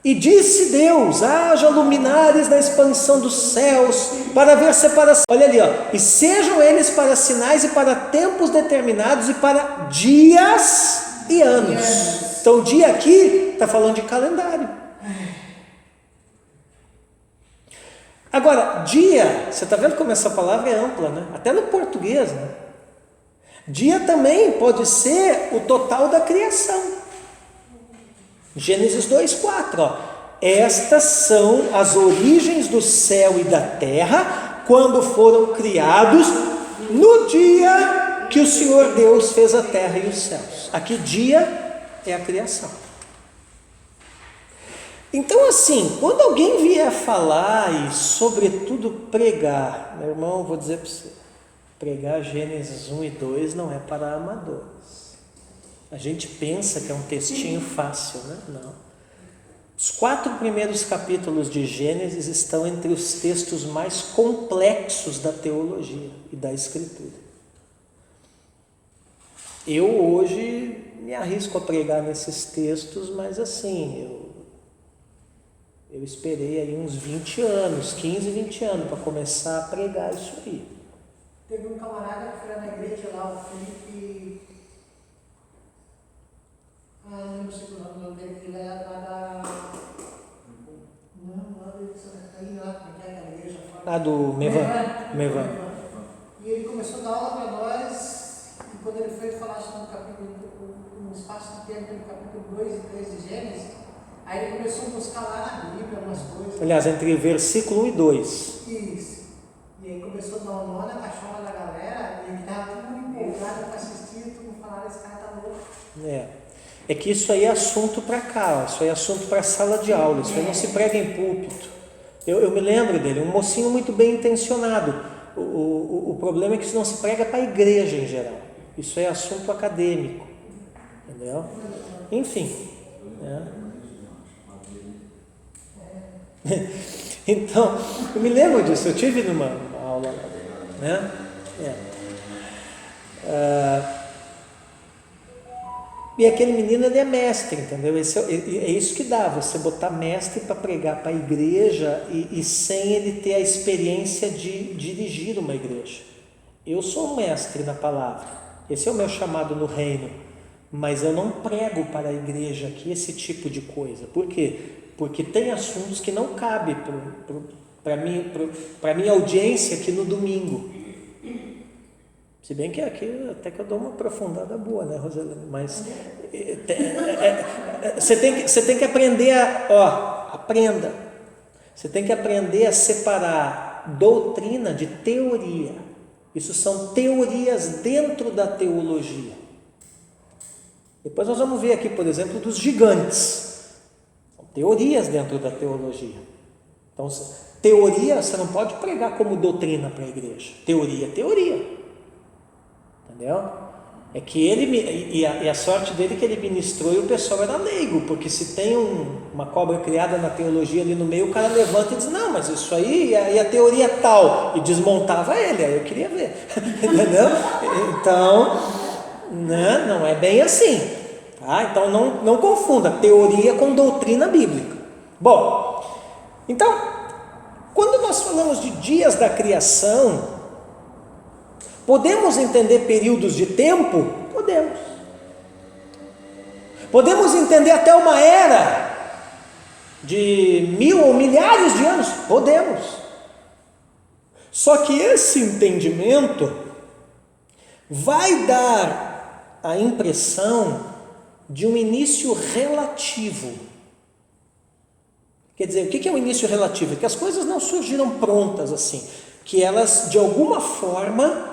E disse Deus: haja luminares na expansão dos céus, para ver separação. Olha ali, ó. E sejam eles para sinais e para tempos determinados e para dias e anos. Então, o dia aqui está falando de calendário. Agora, dia, você está vendo como essa palavra é ampla, né? Até no português, né? Dia também pode ser o total da criação. Gênesis 2,4, ó. Estas são as origens do céu e da terra, quando foram criados no dia que o Senhor Deus fez a terra e os céus. Aqui dia é a criação. Então assim, quando alguém vier falar e sobretudo pregar, meu irmão, vou dizer para você, pregar Gênesis 1 e 2 não é para amadores. A gente pensa que é um textinho fácil, né? Não. Os 4 primeiros capítulos de Gênesis estão entre os textos mais complexos da teologia e da Escritura. Eu hoje me arrisco a pregar nesses textos, mas assim, eu esperei aí uns 20 anos, 15, 20 anos para começar a pregar isso aí. Teve um camarada que foi na igreja lá, o Felipe. Não sei o nome dele, ele é lá da. Não, lá de Santa Catarina, lá como é que é aquela igreja fora. Do Mevan. E ele começou a dar aula para nós, e quando ele foi falar no capítulo, no espaço de tempo, no capítulo 2 e 3 de Gênesis, aí ele começou a buscar lá na Bíblia umas coisas. Aliás, entre versículo 1 e 2. Isso. E aí começou a dar um nó na cachola da galera, e ele estava todo mundo empolgado para assistir, e todo mundo falava: esse cara tá louco. É que isso aí é assunto para cá, isso aí é assunto para sala de aula, isso aí não se prega em púlpito. Eu me lembro dele, um mocinho muito bem intencionado. O problema é que isso não se prega para a igreja em geral, isso é assunto acadêmico, entendeu? Enfim. Então, eu me lembro disso, eu tive numa aula lá, né? E aquele menino, ele é mestre, entendeu? É isso que dá, você botar mestre para pregar para a igreja e sem ele ter a experiência de dirigir uma igreja. Eu sou um mestre na palavra, esse é o meu chamado no reino, mas eu não prego para a igreja aqui esse tipo de coisa. Por quê? porque tem assuntos que não cabem para a minha audiência aqui no domingo. Se bem que aqui até que eu dou uma aprofundada boa, né, Rosalina? Mas você tem que aprender aprenda. Você tem que aprender a separar doutrina de teoria. Isso são teorias dentro da teologia. Depois nós vamos ver aqui, por exemplo, dos gigantes. São teorias dentro da teologia. Então, teoria você não pode pregar como doutrina para a igreja. Teoria é teoria. Entendeu? É que ele, e a sorte dele é que ele ministrou e o pessoal era leigo, porque se tem uma cobra criada na teologia ali no meio, o cara levanta e diz, não, mas isso aí, e a teoria tal, e desmontava ele, aí eu queria ver, entendeu? Então, né, não é bem assim, tá? Então não confunda teoria com doutrina bíblica. Bom, então, quando nós falamos de dias da criação, podemos entender períodos de tempo? Podemos. Podemos entender até uma era de 1000 ou milhares de anos? Podemos. Só que esse entendimento vai dar a impressão de um início relativo. Quer dizer, o que é um início relativo? É que as coisas não surgiram prontas assim, que elas de alguma forma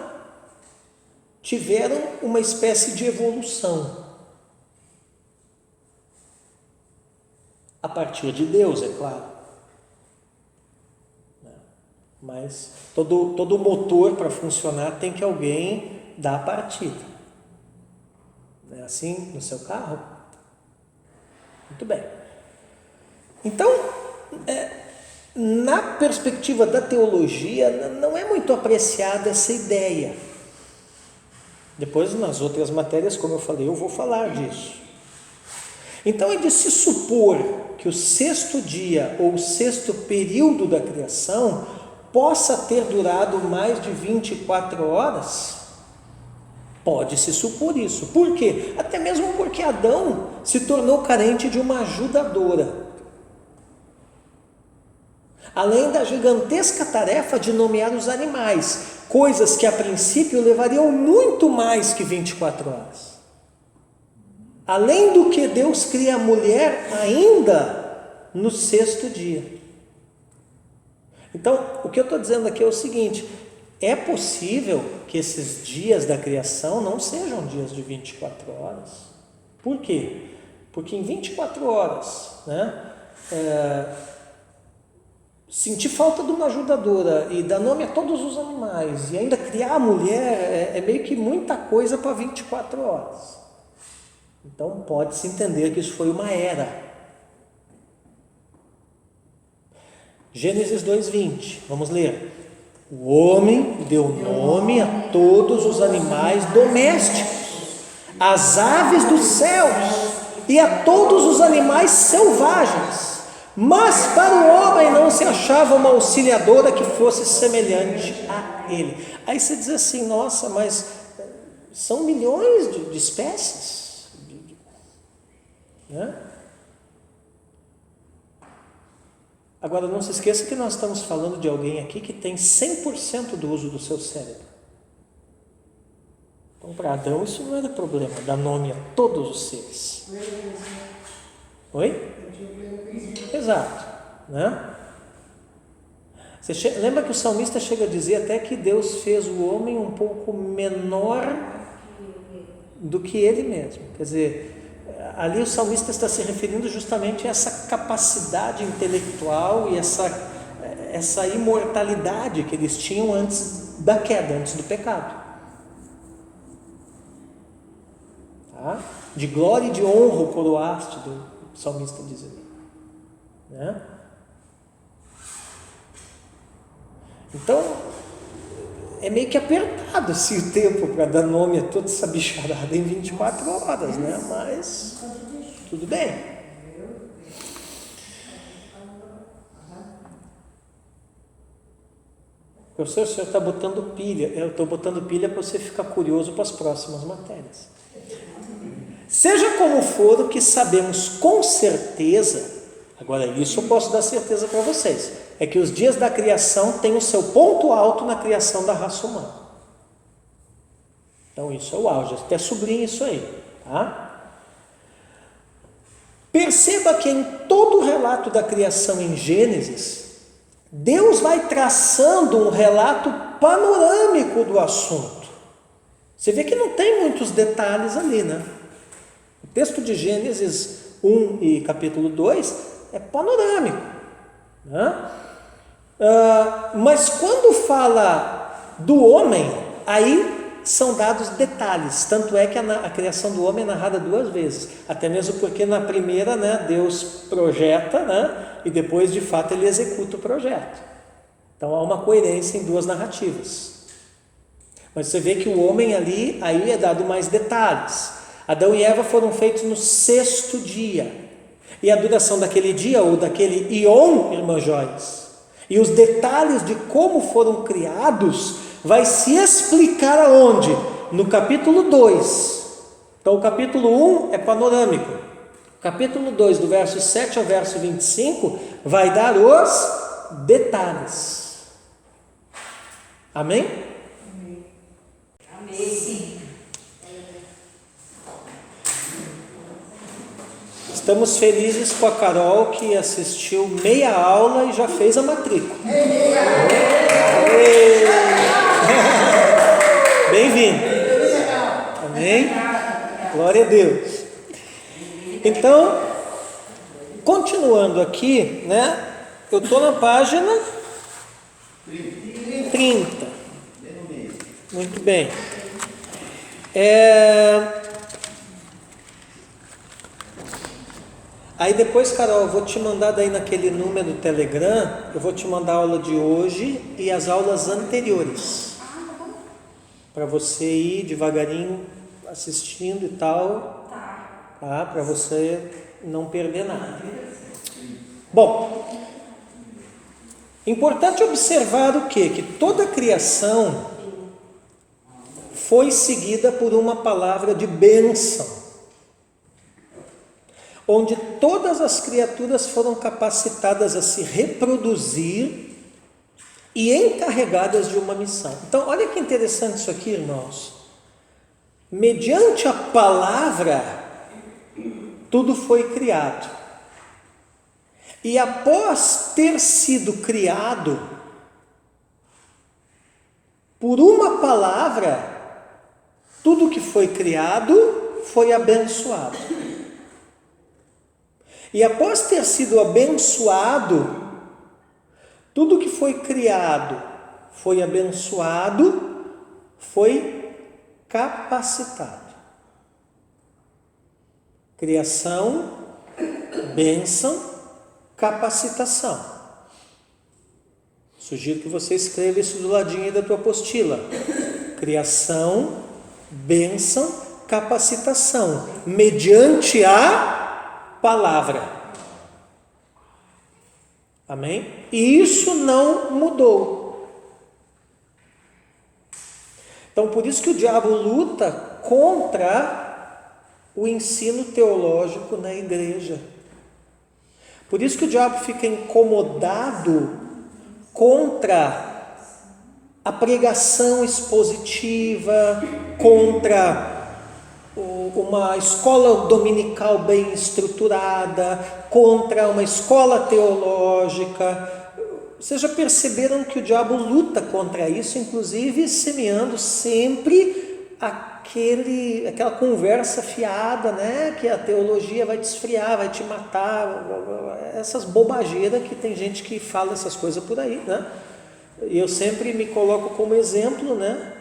tiveram uma espécie de evolução. A partir de Deus, é claro. Mas todo motor para funcionar tem que alguém dar a partida. Não é assim no seu carro? Muito bem. Então, na perspectiva da teologia, não é muito apreciada essa ideia. Depois, nas outras matérias, como eu falei, eu vou falar disso. Então, é de se supor que o sexto dia ou o sexto período da criação possa ter durado mais de 24 horas? Pode-se supor isso. Por quê? Até mesmo porque Adão se tornou carente de uma ajudadora. Além da gigantesca tarefa de nomear os animais, coisas que a princípio levariam muito mais que 24 horas. Além do que Deus cria a mulher ainda no sexto dia. Então, o que eu estou dizendo aqui é o seguinte: é possível que esses dias da criação não sejam dias de 24 horas. Por quê? Porque em 24 horas, sentir falta de uma ajudadora e dar nome a todos os animais e ainda criar a mulher é meio que muita coisa para 24 horas. Então pode-se entender que isso foi uma era. Gênesis 2:20, vamos ler. O homem deu nome a todos os animais domésticos, às aves dos céus e a todos os animais selvagens. Mas para o homem não se achava uma auxiliadora que fosse semelhante a ele. Aí você diz assim, nossa, mas são milhões de espécies. Né? Agora não se esqueça que nós estamos falando de alguém aqui que tem 100% do uso do seu cérebro. Então para Adão isso não era problema, dar nome a todos os seres. Oi? Exato, né? Você lembra que o salmista chega a dizer até que Deus fez o homem um pouco menor do que ele mesmo. Quer dizer, ali o salmista está se referindo justamente a essa capacidade intelectual e essa imortalidade que eles tinham antes da queda, antes do pecado. Tá? De glória e de honra o coroaste, o salmista diz ali. Né? Então é meio que apertado assim, o tempo para dar nome a toda essa bicharada em 24 horas, né? Mas tudo bem. Professor, o senhor está botando pilha. Eu estou botando pilha para você ficar curioso para as próximas matérias. Seja como for, o que sabemos com certeza, Agora, isso eu posso dar certeza para vocês, é que os dias da criação têm o seu ponto alto na criação da raça humana. Então isso é o auge, até sublinho isso aí, tá? Perceba que em todo o relato da criação em Gênesis, Deus vai traçando um relato panorâmico do assunto. Você vê que não tem muitos detalhes ali, né? O texto de Gênesis 1 e capítulo 2 é panorâmico, né? Mas quando fala do homem, aí são dados detalhes, tanto é que a criação do homem é narrada 2 vezes, até mesmo porque na primeira, né, Deus projeta, né, e depois de fato ele executa o projeto. Então há uma coerência em 2 narrativas. Mas você vê que o homem ali, aí é dado mais detalhes. Adão e Eva foram feitos no 6º dia, e a duração daquele dia, ou daquele Ion, irmã Joyce, e os detalhes de como foram criados vai se explicar aonde? No capítulo 2. Então o capítulo 1 é panorâmico. O capítulo 2, do verso 7 ao verso 25, vai dar os detalhes. Amém? Amém. Sim. Estamos felizes com a Carol, que assistiu meia aula e já fez a matrícula. Bem-vindo. Amém? Glória a Deus. Então, continuando aqui, né? Eu estou na página 30. Muito bem. Aí depois, Carol, eu vou te mandar daí naquele número do Telegram, eu vou te mandar a aula de hoje e as aulas anteriores, para você ir devagarinho assistindo e tal, tá? Para você não perder nada. Bom, importante observar o quê? Que toda a criação foi seguida por uma palavra de bênção, onde todas as criaturas foram capacitadas a se reproduzir e encarregadas de uma missão. Então, olha que interessante isso aqui, irmãos. Mediante a palavra, tudo foi criado. E após ter sido criado, por uma palavra, tudo que foi criado foi abençoado. E após ter sido abençoado, tudo que foi criado foi abençoado, foi capacitado. Criação, bênção, capacitação. Sugiro que você escreva isso do ladinho aí da tua apostila. Criação, bênção, capacitação, mediante a palavra. Amém? E isso não mudou. Então, por isso que o diabo luta contra o ensino teológico na igreja. Por isso que o diabo fica incomodado contra a pregação expositiva, contra uma escola dominical bem estruturada, contra uma escola teológica. Vocês já perceberam que o diabo luta contra isso, inclusive semeando sempre aquela conversa fiada, né? Que a teologia vai te esfriar, vai te matar, essas bobageiras que tem gente que fala essas coisas por aí, né? E eu sempre me coloco como exemplo, né?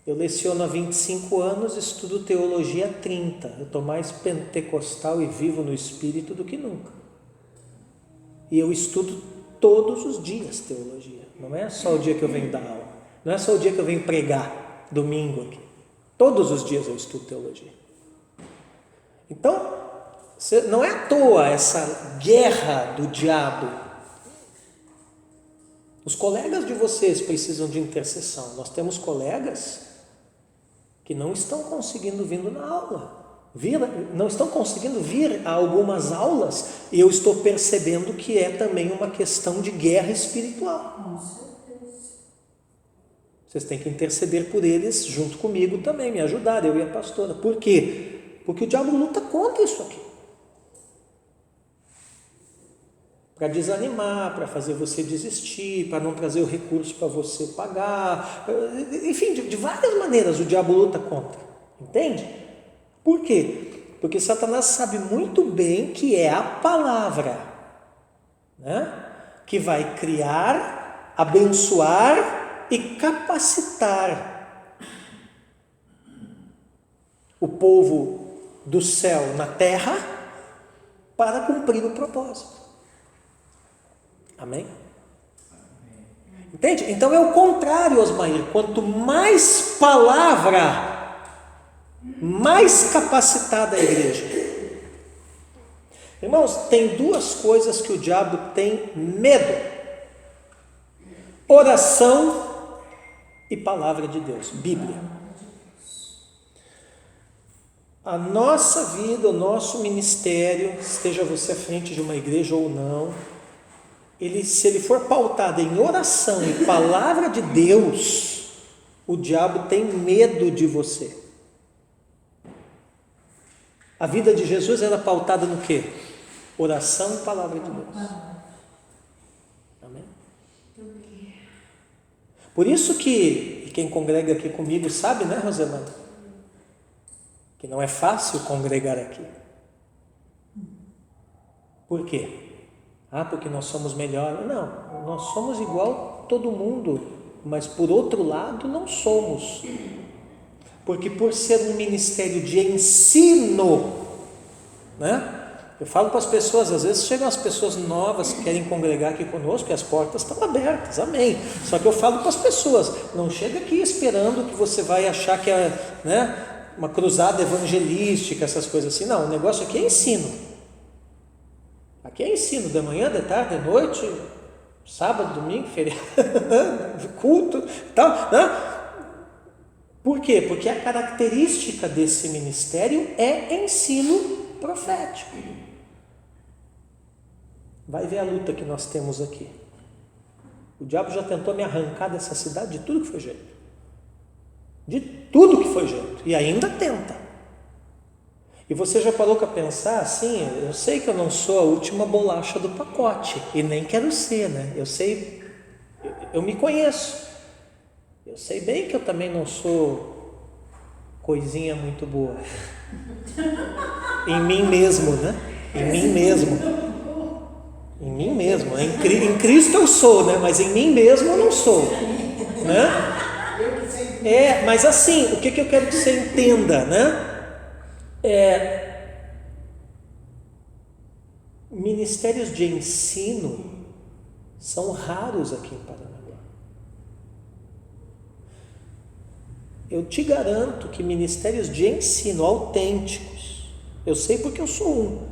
Eu leciono há 25 anos, estudo teologia há 30. Eu estou mais pentecostal e vivo no Espírito do que nunca. E eu estudo todos os dias teologia. Não é só o dia que eu venho dar aula. Não é só o dia que eu venho pregar, domingo aqui. Todos os dias eu estudo teologia. Então, não é à toa essa guerra do diabo. Os colegas de vocês precisam de intercessão. Nós temos colegas que não estão conseguindo vir na aula. não estão conseguindo vir a algumas aulas, e eu estou percebendo que é também uma questão de guerra espiritual. Com certeza. Vocês têm que interceder por eles junto comigo também, me ajudar, eu e a pastora. Por quê? Porque o diabo luta contra isso aqui. Para desanimar, para fazer você desistir, para não trazer o recurso para você pagar, enfim, de várias maneiras o diabo luta contra, entende? Por quê? Porque Satanás sabe muito bem que é a palavra, né, que vai criar, abençoar e capacitar o povo do céu na terra para cumprir o propósito. Amém? Entende? Então é o contrário, Osmair. Quanto mais palavra, mais capacitada a igreja. Irmãos, tem duas coisas que o diabo tem medo: oração e palavra de Deus, Bíblia. A nossa vida, o nosso ministério, esteja você à frente de uma igreja ou não, se ele for pautado em oração e palavra de Deus, o diabo tem medo de você. A vida de Jesus era pautada no quê? Oração e palavra de Deus. Amém? Por isso que quem congrega aqui comigo sabe, né, Rosemary? Que não é fácil congregar aqui. Por quê? Porque nós somos melhores. Não, nós somos igual todo mundo, mas por outro lado não somos. Porque por ser um ministério de ensino, né? Eu falo para as pessoas, às vezes chegam as pessoas novas que querem congregar aqui conosco e as portas estão abertas, amém. Só que eu falo para as pessoas, não chega aqui esperando que você vai achar que é, né, uma cruzada evangelística, essas coisas assim. Não, o negócio aqui é ensino. Aqui é ensino, de manhã, de tarde, de noite, sábado, domingo, feriado, culto e tal, né? Por quê? Porque a característica desse ministério é ensino profético. Vai ver a luta que nós temos aqui. O diabo já tentou me arrancar dessa cidade de tudo que foi jeito. De tudo que foi jeito. E ainda tenta. E você já parou para pensar assim? Eu sei que eu não sou a última bolacha do pacote. E nem quero ser, né? Eu sei, eu me conheço. Eu sei bem que eu também não sou coisinha muito boa. Em mim mesmo, né? Em mim mesmo. Em mim mesmo. Em Cristo eu sou, né? Mas em mim mesmo eu não sou, né? Mas assim, o que eu quero que você entenda, né? Ministérios de ensino são raros aqui em Paranaguá. Eu te garanto que ministérios de ensino autênticos, eu sei porque eu sou um,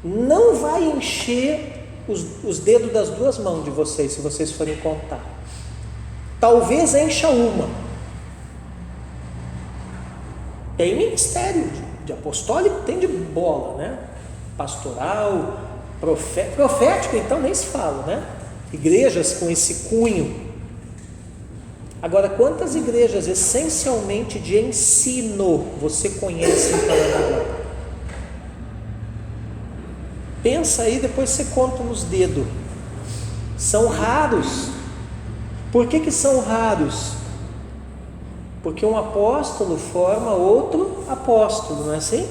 não vai encher os dedos das duas mãos de vocês, se vocês forem contar. Talvez encha uma. Tem ministério de apostólico, tem de bola, né? Pastoral, profético, então nem se fala, né? Igrejas com esse cunho. Agora, quantas igrejas essencialmente de ensino você conhece em Paranaguá? Pensa aí, depois você conta nos dedos. São raros. Por que são raros? Porque um apóstolo forma outro apóstolo, não é assim?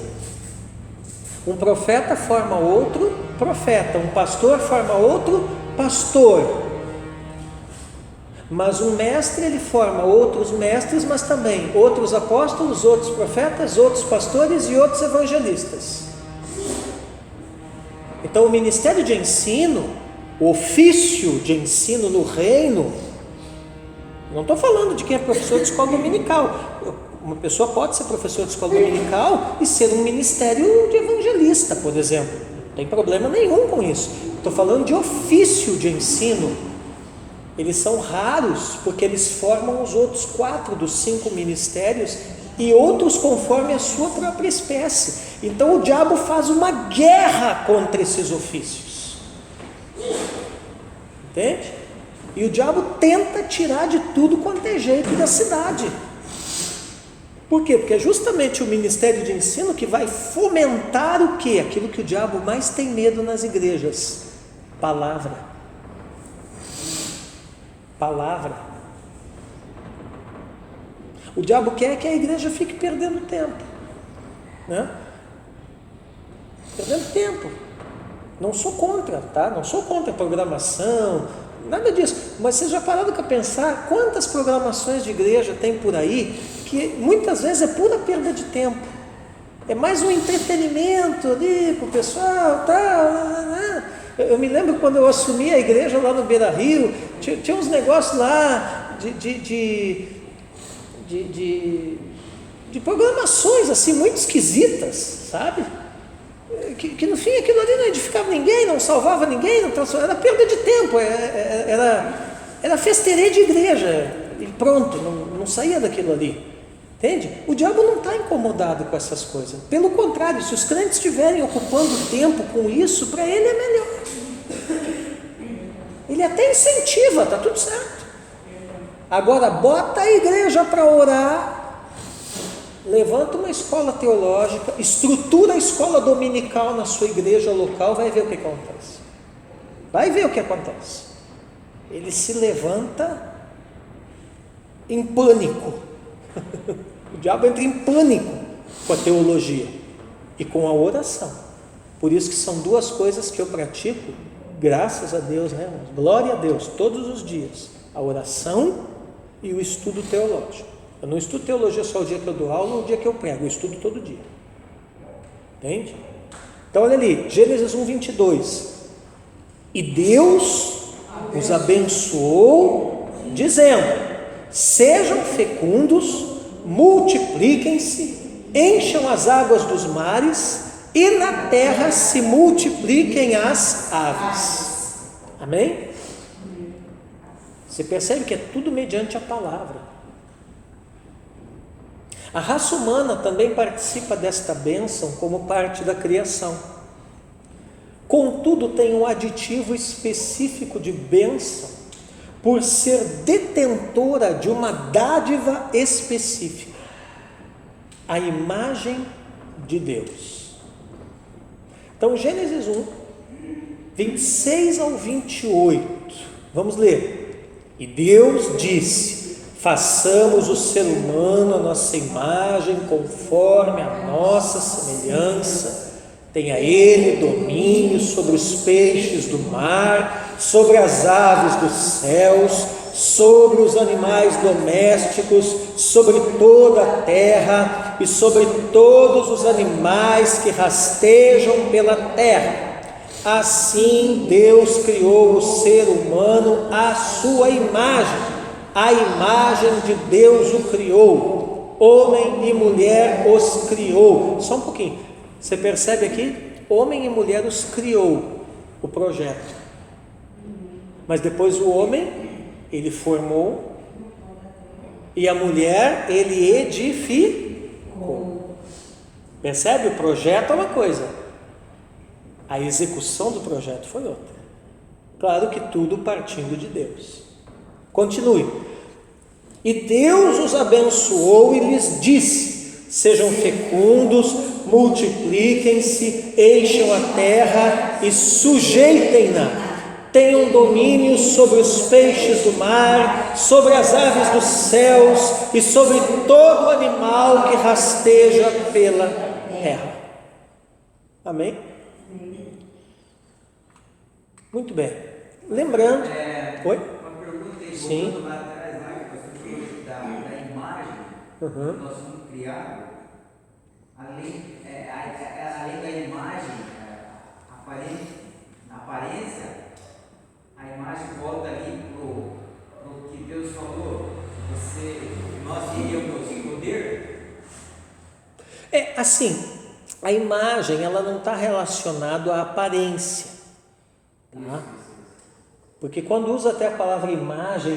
Um profeta forma outro profeta, um pastor forma outro pastor. Mas um mestre, ele forma outros mestres, mas também outros apóstolos, outros profetas, outros pastores e outros evangelistas. Então o ministério de ensino, o ofício de ensino no reino, não estou falando de quem é professor de escola dominical. Uma pessoa pode ser professor de escola dominical e ser um ministério de evangelista, por exemplo. Não tem problema nenhum com isso. Estou falando de ofício de ensino. Eles são raros porque eles formam os outros 4 dos 5 ministérios e outros conforme a sua própria espécie. Então o diabo faz uma guerra contra esses ofícios, entende? E o diabo tenta tirar de tudo quanto é jeito da cidade. Por quê? Porque é justamente o ministério de ensino que vai fomentar o quê? Aquilo que o diabo mais tem medo nas igrejas: palavra. Palavra. O diabo quer que a igreja fique perdendo tempo, né? Perdendo tempo. Não sou contra, tá? Não sou contra a programação, nada disso. Mas vocês já pararam para pensar quantas programações de igreja tem por aí que muitas vezes é pura perda de tempo? É mais um entretenimento ali para o pessoal, tal. Eu me lembro quando eu assumi a igreja lá no Beira Rio, tinha uns negócios lá de programações assim muito esquisitas, sabe? Que no fim aquilo ali não edificava ninguém, não salvava ninguém, não transformava, era perda de tempo, era festeirê de igreja e pronto, não saía daquilo ali, entende? O diabo não está incomodado com essas coisas, pelo contrário, se os crentes estiverem ocupando tempo com isso, para ele é melhor. Ele até incentiva, está tudo certo. Agora bota a igreja para orar, levanta uma escola teológica, estrutura a escola dominical na sua igreja local, vai ver o que acontece. Vai ver o que acontece. Ele se levanta em pânico. O diabo entra em pânico com a teologia e com a oração. Por isso que são duas coisas que eu pratico, graças a Deus, né, irmãos? Glória a Deus, todos os dias. A oração e o estudo teológico. Eu não estudo teologia só o dia que eu dou aula ou o dia que eu prego, eu estudo todo dia. Entende? Então olha ali, Gênesis 1:22. E Deus os abençoou, dizendo: sejam fecundos, multipliquem-se, encham as águas dos mares, e na terra se multipliquem as aves. Amém? Você percebe que é tudo mediante a palavra. A raça humana também participa desta bênção como parte da criação. Contudo, tem um aditivo específico de bênção por ser detentora de uma dádiva específica, a imagem de Deus. Então, Gênesis 1, 26 ao 28, vamos ler. E Deus disse: façamos o ser humano a nossa imagem, conforme a nossa semelhança. Tenha ele domínio sobre os peixes do mar, sobre as aves dos céus, sobre os animais domésticos, sobre toda a terra e sobre todos os animais que rastejam pela terra. Assim Deus criou o ser humano à sua imagem, a imagem de Deus o criou, homem e mulher os criou. Só um pouquinho, você percebe aqui? Homem e mulher os criou, o projeto. Mas depois o homem, ele formou, e a mulher, ele edificou. Percebe? O projeto é uma coisa, a execução do projeto foi outra. Claro que tudo partindo de Deus. Continue. E Deus os abençoou e lhes disse: sejam fecundos, multipliquem-se, encham a terra e sujeitem-na. Tenham domínio sobre os peixes do mar, sobre as aves dos céus e sobre todo animal que rasteja pela terra. Amém? Muito bem. Lembrando. Oi? Uma pergunta aí, Sim. voltando lá atrás, lá que você falou da imagem que nós fomos criados, além da imagem, a aparência, a imagem volta ali pro que Deus falou, nós iríamos em poder. É assim, a imagem ela não está relacionada à aparência. Tá? Porque quando usa até a palavra imagem,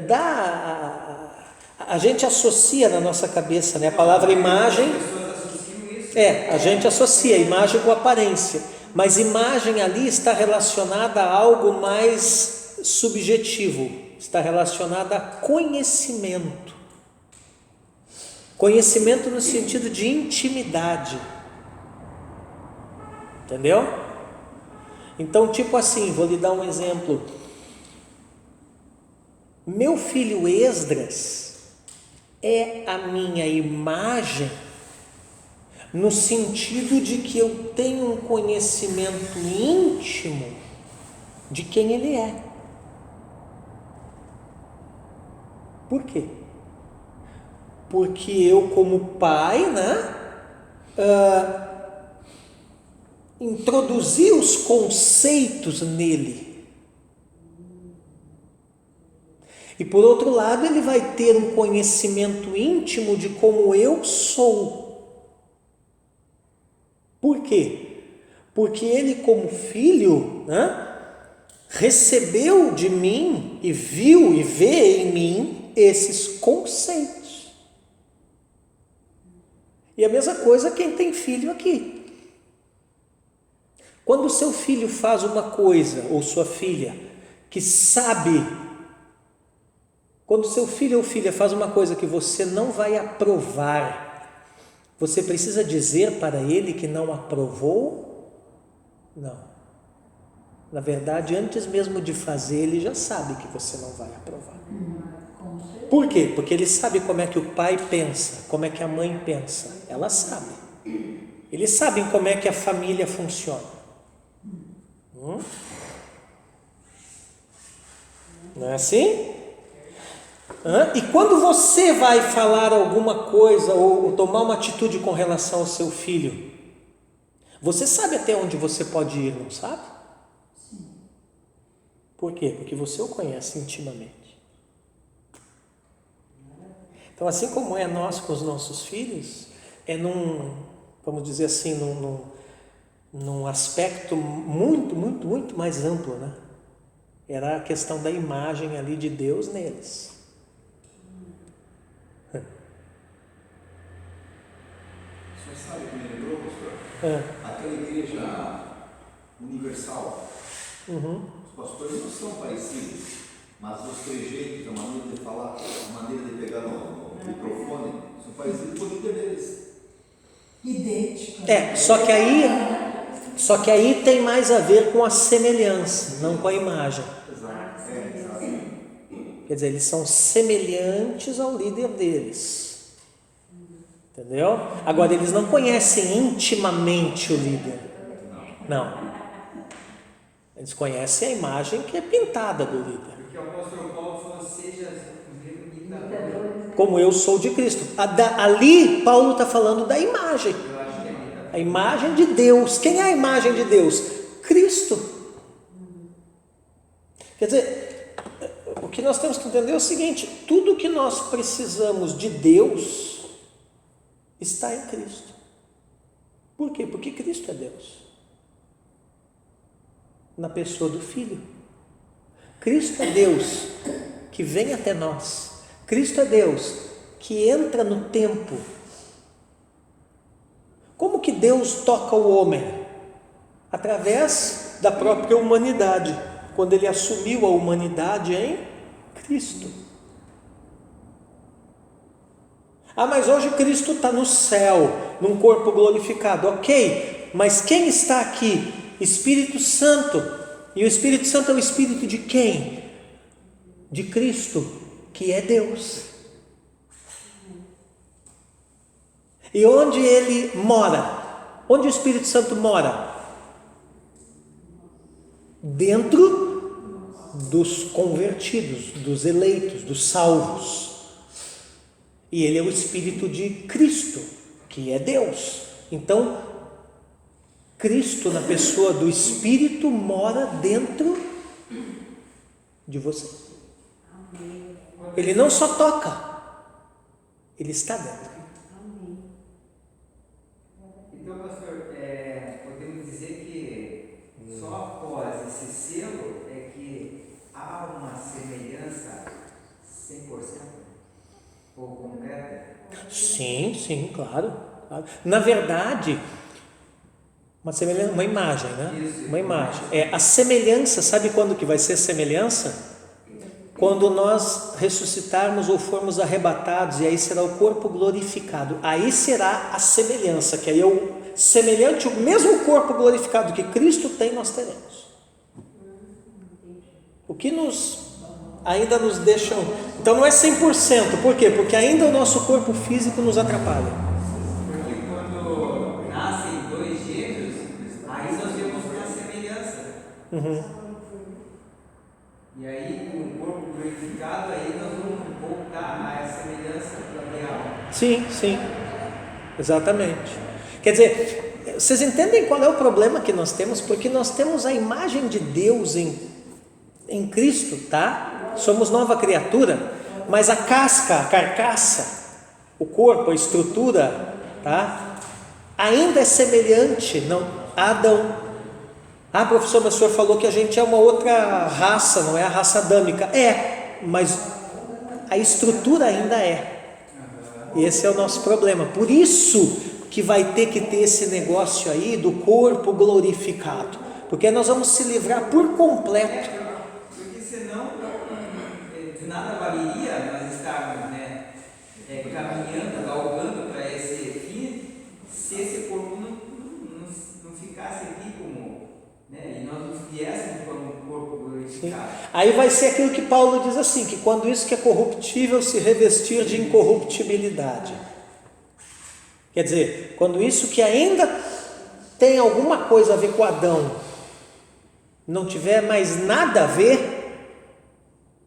dá A gente associa na nossa cabeça, né, a palavra imagem. As pessoas associam isso. A gente associa imagem com aparência, mas imagem ali está relacionada a algo mais subjetivo, está relacionada a conhecimento. Conhecimento no sentido de intimidade. Entendeu? Então, tipo assim, vou lhe dar um exemplo. Meu filho Esdras é a minha imagem no sentido de que eu tenho um conhecimento íntimo de quem ele é. Por quê? Porque eu, como pai, introduzi os conceitos nele. E por outro lado, ele vai ter um conhecimento íntimo de como eu sou. Por quê? Porque ele, como filho, recebeu de mim e viu e vê em mim esses conceitos. E a mesma coisa quem tem filho aqui. Quando o seu filho faz uma coisa, ou sua filha, que sabe, quando seu filho ou filha faz uma coisa que você não vai aprovar, você precisa dizer para ele que não aprovou? Não. Na verdade, antes mesmo de fazer, ele já sabe que você não vai aprovar. Por quê? Porque ele sabe como é que o pai pensa, como é que a mãe pensa. Ela sabe. Eles sabem como é que a família funciona. Não é assim? E quando você vai falar alguma coisa ou tomar uma atitude com relação ao seu filho, você sabe até onde você pode ir, não sabe? Sim. Por quê? Porque você o conhece intimamente. Então, assim como é nós com os nossos filhos, vamos dizer assim, num aspecto muito mais amplo, né? Era a questão da imagem ali de Deus neles. Você sabe o que me lembrou, pastor? Aquela igreja universal. Os pastores não são parecidos, mas os trejeitos, a maneira de falar, a maneira de pegar no microfone, são parecidos com o líder deles. Idêntico. Só que aí tem mais a ver com a semelhança, não com a imagem. Exato. Quer dizer, eles são semelhantes ao líder deles. Entendeu? Agora, eles não conhecem intimamente o líder. Não. Eles conhecem a imagem que é pintada do líder. Porque o apóstolo Paulo falou, seja imitador. Como eu sou de Cristo. Ali, Paulo está falando da imagem. A imagem de Deus. Quem é a imagem de Deus? Cristo. Quer dizer, o que nós temos que entender é o seguinte: tudo que nós precisamos de Deus está em Cristo. Por quê? Porque Cristo é Deus. Na pessoa do Filho. Cristo é Deus que vem até nós. Cristo é Deus que entra no tempo. Como que Deus toca o homem? Através da própria humanidade, quando Ele assumiu a humanidade em Cristo. Mas hoje Cristo está no céu, num corpo glorificado. Ok, mas quem está aqui? Espírito Santo. E o Espírito Santo é o Espírito de quem? De Cristo, que é Deus. E onde ele mora? Onde o Espírito Santo mora? Dentro dos convertidos, dos eleitos, dos salvos. E ele é o Espírito de Cristo, que é Deus. Então, Cristo, na pessoa do Espírito, mora dentro de você. Ele não só toca, ele está dentro. Então, pastor, podemos dizer que só após esse selo é que há uma semelhança 100%? Sim, claro. Na verdade, uma imagem, né? Uma imagem. A semelhança, sabe quando que vai ser semelhança? Quando nós ressuscitarmos ou formos arrebatados, e aí será o corpo glorificado. Aí será a semelhança, que aí semelhante, o mesmo corpo glorificado que Cristo tem, nós teremos. O que ainda nos deixam... Então não é 100%, por quê? Porque ainda o nosso corpo físico nos atrapalha. Porque quando nascem dois gêmeos, aí nós vemos uma semelhança. E aí, com o corpo glorificado, aí nós vamos voltar à semelhança real. Sim, exatamente. Quer dizer, vocês entendem qual é o problema que nós temos? Porque nós temos a imagem de Deus em Cristo, tá? Somos nova criatura, mas a casca, a carcaça, o corpo, a estrutura, tá? Ainda é semelhante, não? Adão. Professor, mas o senhor falou que a gente é uma outra raça, não é a raça adâmica. Mas a estrutura ainda é. E esse é o nosso problema. Por isso que vai ter que ter esse negócio aí do corpo glorificado. Porque nós vamos se livrar por completo. Porque senão, de nada valeria nós estarmos caminhando, galgando para esse fim, se esse corpo não ficasse aqui como... E nós nos viéssemos para um corpo glorificado. Aí vai ser aquilo que Paulo diz assim, que quando isso que é corruptível se revestir de incorruptibilidade. Quer dizer, quando isso que ainda tem alguma coisa a ver com Adão não tiver mais nada a ver,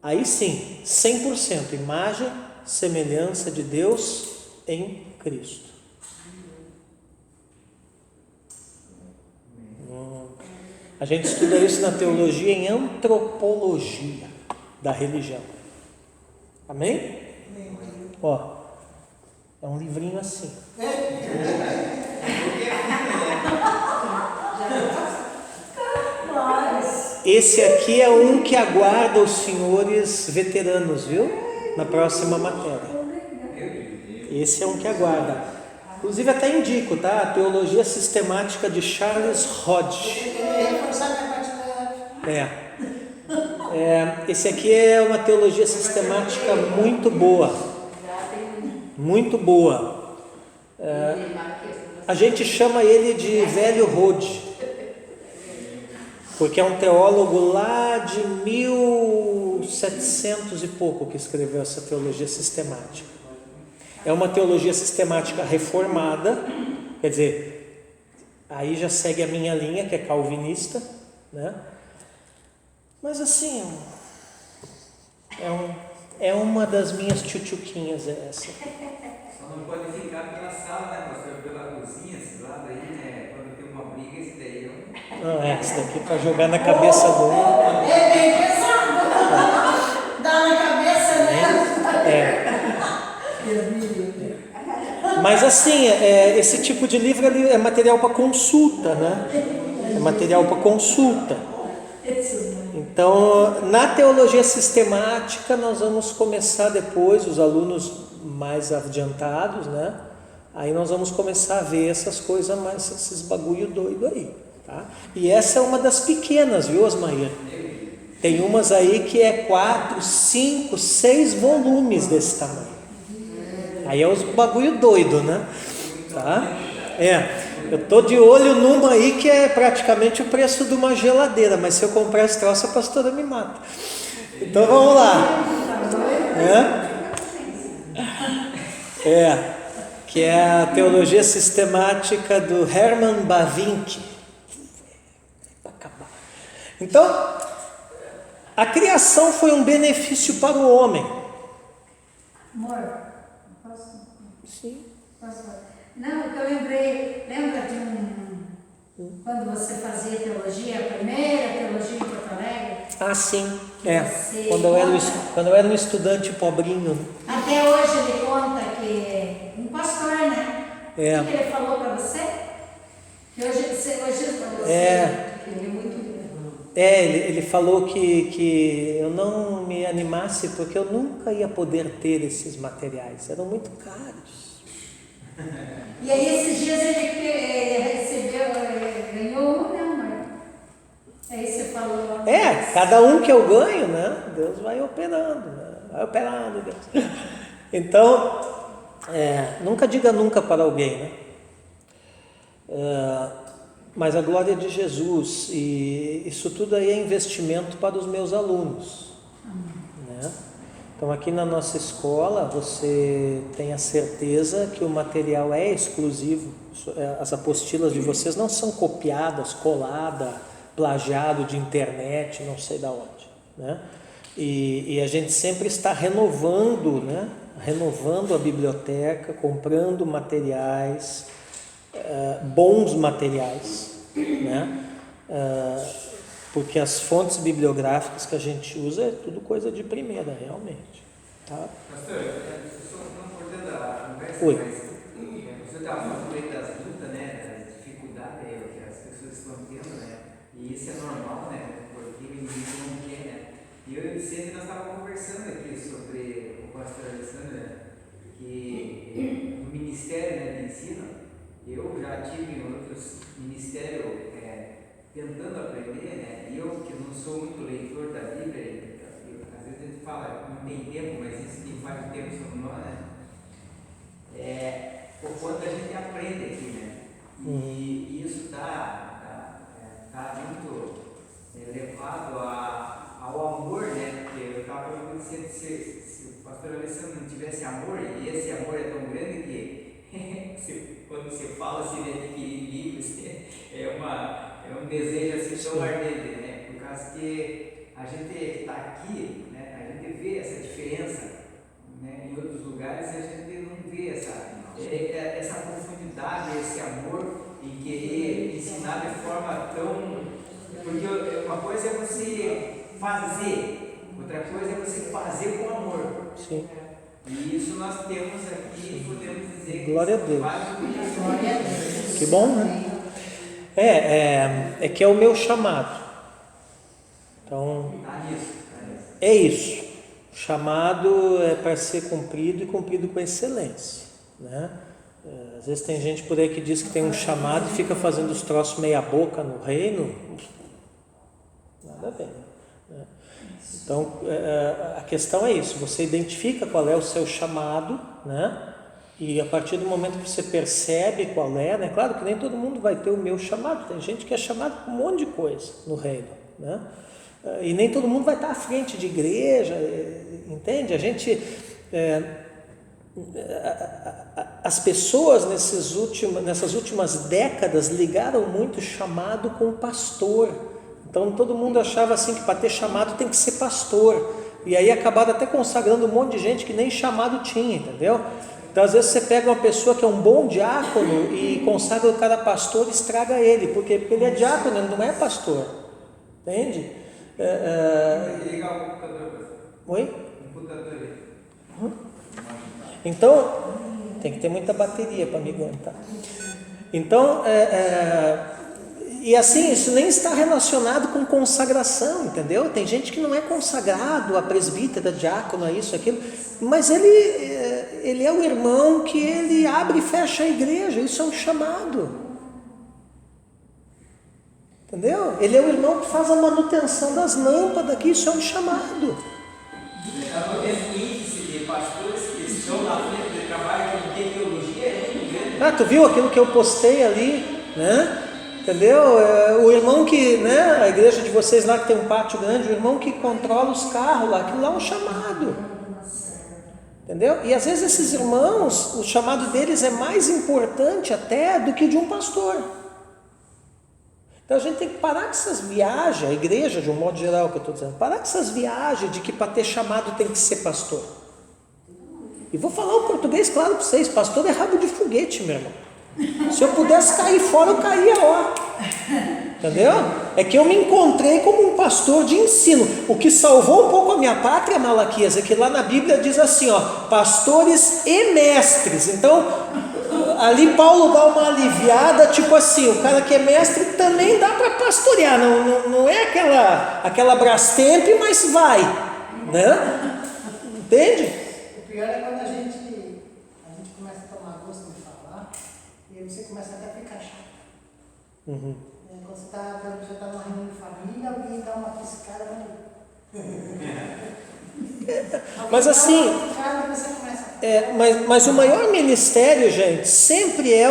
aí sim, 100%, imagem, semelhança de Deus em Cristo. A gente estuda isso na teologia em antropologia da religião. Amém? É um livrinho assim. Esse aqui é um que aguarda os senhores veteranos, viu? Na próxima matéria. Esse é um que aguarda. Inclusive até indico, tá? A Teologia Sistemática de Charles Hodge. Esse aqui é uma teologia sistemática muito boa. Muito boa. A gente chama ele de Velho Hodge, porque é um teólogo lá de 1700 e pouco que escreveu essa teologia sistemática. É uma teologia sistemática reformada, quer dizer, aí já segue a minha linha, que é calvinista, né? Mas assim, é uma das minhas tchutchuquinhas essa. Só não pode ficar pela sala, né, pastor? Pela cozinha, esse lado aí, quando tem uma briga, esse daí não, esse daqui para jogar na cabeça do outro. É bem pesado. Dá na cabeça, né? Mas assim, esse tipo de livro é material para consulta, né? É material para consulta. Então, na teologia sistemática, nós vamos começar depois, os alunos mais adiantados, né? Aí nós vamos começar a ver essas coisas, esses bagulho doido aí, tá? E essa é uma das pequenas, viu, Osmair? Tem umas aí que é 4, 5, 6 volumes desse tamanho. Aí é os bagulho doido, né? Tá? Eu tô de olho numa aí que é praticamente o preço de uma geladeira, mas se eu comprar esse troço, a pastora me mata. Então vamos lá. Que é a teologia sistemática do Herman Bavinck. Então, a criação foi um benefício para o homem. Amor, posso? Sim. Posso? Não, porque eu lembrei, lembra de quando você fazia teologia, a primeira teologia em Porto Alegre? Sim. Quando eu era um estudante pobrinho. Até hoje ele conta que um pastor, né? O que ele falou para você? Que hoje para você. Ele é muito ele falou que eu não me animasse porque eu nunca ia poder ter esses materiais, eram muito caros. E aí esses dias ele recebeu, ganhou uma, né, mãe? Aí você falou. Cada um que eu ganho, né? Deus vai operando, né? Vai operando, Deus. Então, nunca diga nunca para alguém, né? Mas a glória de Jesus, e isso tudo aí é investimento para os meus alunos, né? Então aqui na nossa escola você tem a certeza que o material é exclusivo, as apostilas de vocês não são copiadas, coladas, plagiado de internet, não sei da onde, né? E a gente sempre está renovando, né? Renovando a biblioteca, comprando materiais, bons materiais, né? Porque as fontes bibliográficas que a gente usa é tudo coisa de primeira, realmente, tá? Pastor, eu não cortando a conversa, Oi. mas você estava falando aí das lutas, né, das dificuldades que as pessoas estão tendo, né, e isso é normal, né, porque o inimigo não quer, né, e eu sempre nós estávamos conversando aqui sobre o pastor Alessandro, né, que no ministério, né, de ensino, eu já tive em outros ministérios tentando aprender, né, e eu que não sou muito leitor da Bíblia, às vezes a gente fala, não tem tempo, mas isso que faz o tempo somos nós, né, o quanto a gente aprende aqui, né, e isso está muito levado ao amor, né, porque eu estava perguntando se o pastor Alessandro não tivesse amor, e esse amor é tão grande que quando você fala assim, né, de adquirir livros, é um desejo assim tão ardente, né, por causa que a gente que está aqui, né, a gente vê essa diferença, né, em outros lugares a gente não vê essa profundidade, esse amor em querer ensinar de forma tão... Porque uma coisa é você fazer, outra coisa é você fazer com amor. Sim. E isso nós temos aqui e podemos dizer Glória a que Deus. Glória a Deus. Que bom, né? É que é o meu chamado. Então, é isso. O chamado é para ser cumprido e cumprido com excelência, né? Às vezes tem gente por aí que diz que tem um chamado e fica fazendo os troços meia boca no reino. Nada a ver, né? Então, a questão é isso. Você identifica qual é o seu chamado, né? E a partir do momento que você percebe qual é, né? Claro que nem todo mundo vai ter o meu chamado. Tem gente que é chamado com um monte de coisa no reino, né? E nem todo mundo vai estar à frente de igreja, entende? A gente... as pessoas nessas últimas décadas ligaram muito chamado com pastor. Então todo mundo achava assim que para ter chamado tem que ser pastor. E aí acabaram até consagrando um monte de gente que nem chamado tinha, entendeu? Então às vezes você pega uma pessoa que é um bom diácono e consagra o cara pastor e estraga ele. Por quê? Porque ele é diácono, ele não é pastor. Entende? Ligar o computador. Oi? Computador. Então, tem que ter muita bateria para me aguentar. Então, e assim, isso nem está relacionado com consagração, entendeu? Tem gente que não é consagrado a presbítero, a diácono, a isso, aquilo, mas ele é o irmão que ele abre e fecha a igreja, isso é um chamado. Entendeu? Ele é o irmão que faz a manutenção das lâmpadas aqui, isso é um chamado. Está no mesmo índice de pastores que estão na frente de trabalho que não tem teologia, é muito grande. Ah, tu viu aquilo que eu postei ali, né? Entendeu? O irmão que, né? A igreja de vocês lá que tem um pátio grande, o irmão que controla os carros lá, aquilo lá é um chamado. Entendeu? E às vezes esses irmãos, o chamado deles é mais importante até do que de um pastor. Então a gente tem que parar com essas viagens, a igreja de um modo geral que eu estou dizendo, parar com essas viagens de que para ter chamado tem que ser pastor. E vou falar o português claro para vocês, pastor é rabo de foguete, meu irmão. Se eu pudesse cair fora, eu caía lá. Entendeu? É que eu me encontrei como um pastor de ensino. O que salvou um pouco a minha pátria, Malaquias, é que lá na Bíblia diz assim, ó, pastores e mestres. Então, ali Paulo dá uma aliviada, tipo assim, o cara que é mestre também dá para pastorear, não é aquela Brastemp, mas vai, né? Entende? O pior é quando a gente começa a tomar gosto de falar. Uhum. Quando você já está numa reunião de família, alguém dá uma piscada, Mas assim, mas o maior ministério, gente, sempre é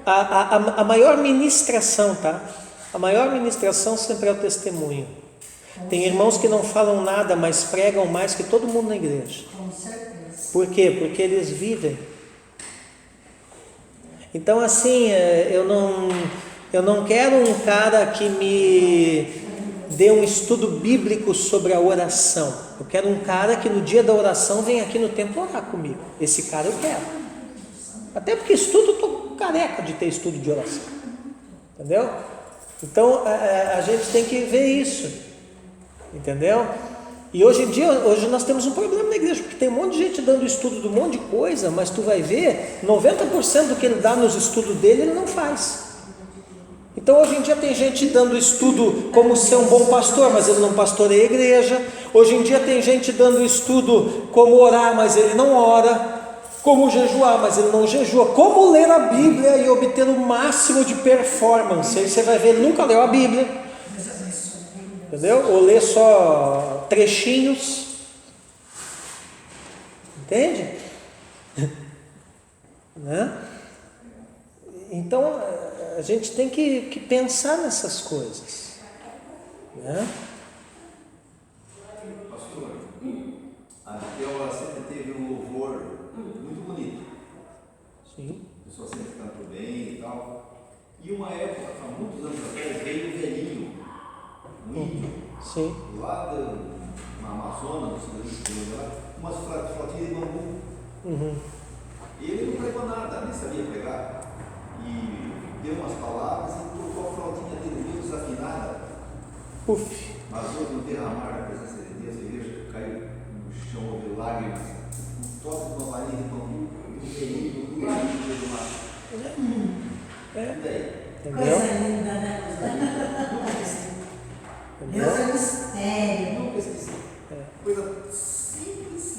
a maior ministração, tá? A maior ministração sempre é o testemunho. Tem irmãos que não falam nada, mas pregam mais que todo mundo na igreja. Com certeza. Por quê? Porque eles vivem. Então assim, eu não quero um cara que me dê um estudo bíblico sobre a oração. Eu quero um cara que no dia da oração venha aqui no templo orar comigo. Esse cara eu quero. Até porque estudo, eu estou careca de ter estudo de oração. Entendeu? Então a gente tem que ver isso. Entendeu? E hoje em dia, hoje nós temos um problema na igreja, porque tem um monte de gente dando estudo de um monte de coisa, mas tu vai ver, 90% do que ele dá nos estudos dele, ele não faz. Então hoje em dia tem gente dando estudo como ser um bom pastor, mas ele não pastoreia a igreja. Hoje em dia tem gente dando estudo como orar, mas ele não ora. Como jejuar, mas ele não jejua. Como ler a Bíblia e obter o máximo de performance. Aí você vai ver, ele nunca leu a Bíblia. Entendeu? Ou lê só trechinhos. Entende? Né? Então a gente tem que pensar nessas coisas. Né? Pastor, a Raquel sempre teve um louvor muito bonito. Sim. A pessoa sempre cantou bem e tal. E uma época, há muitos anos atrás, veio um velhinho, um índio, Sim. lá na Amazonas, umas flatinhas de bambu. Uhum. E ele não pregou nada, nem sabia pregar. E deu umas palavras e tocou a flautinha dele meio desafinada. Uf. Mas houve um derramar da presença de Deus, a igreja caiu no chão, houve lágrimas, um toque de uma varinha de bambu, um velhinho, no meio do mar. E daí? Entendeu? Coisa linda, né? Deus é mistério. Nunca esqueci. Coisa simples,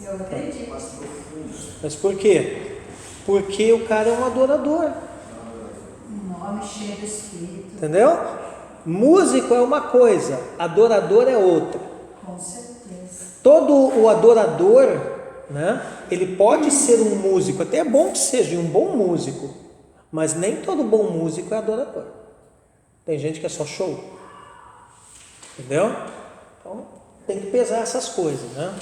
Eu acredito. mas profunda. Mas por quê? Porque o cara é um adorador. Um nome cheio do Espírito. Entendeu? Músico é uma coisa, adorador é outra. Com certeza. Todo o adorador, né, ele pode ser um músico, até é bom que seja um bom músico, mas nem todo bom músico é adorador. Tem gente que é só show. Entendeu? Então tem que pesar essas coisas, né?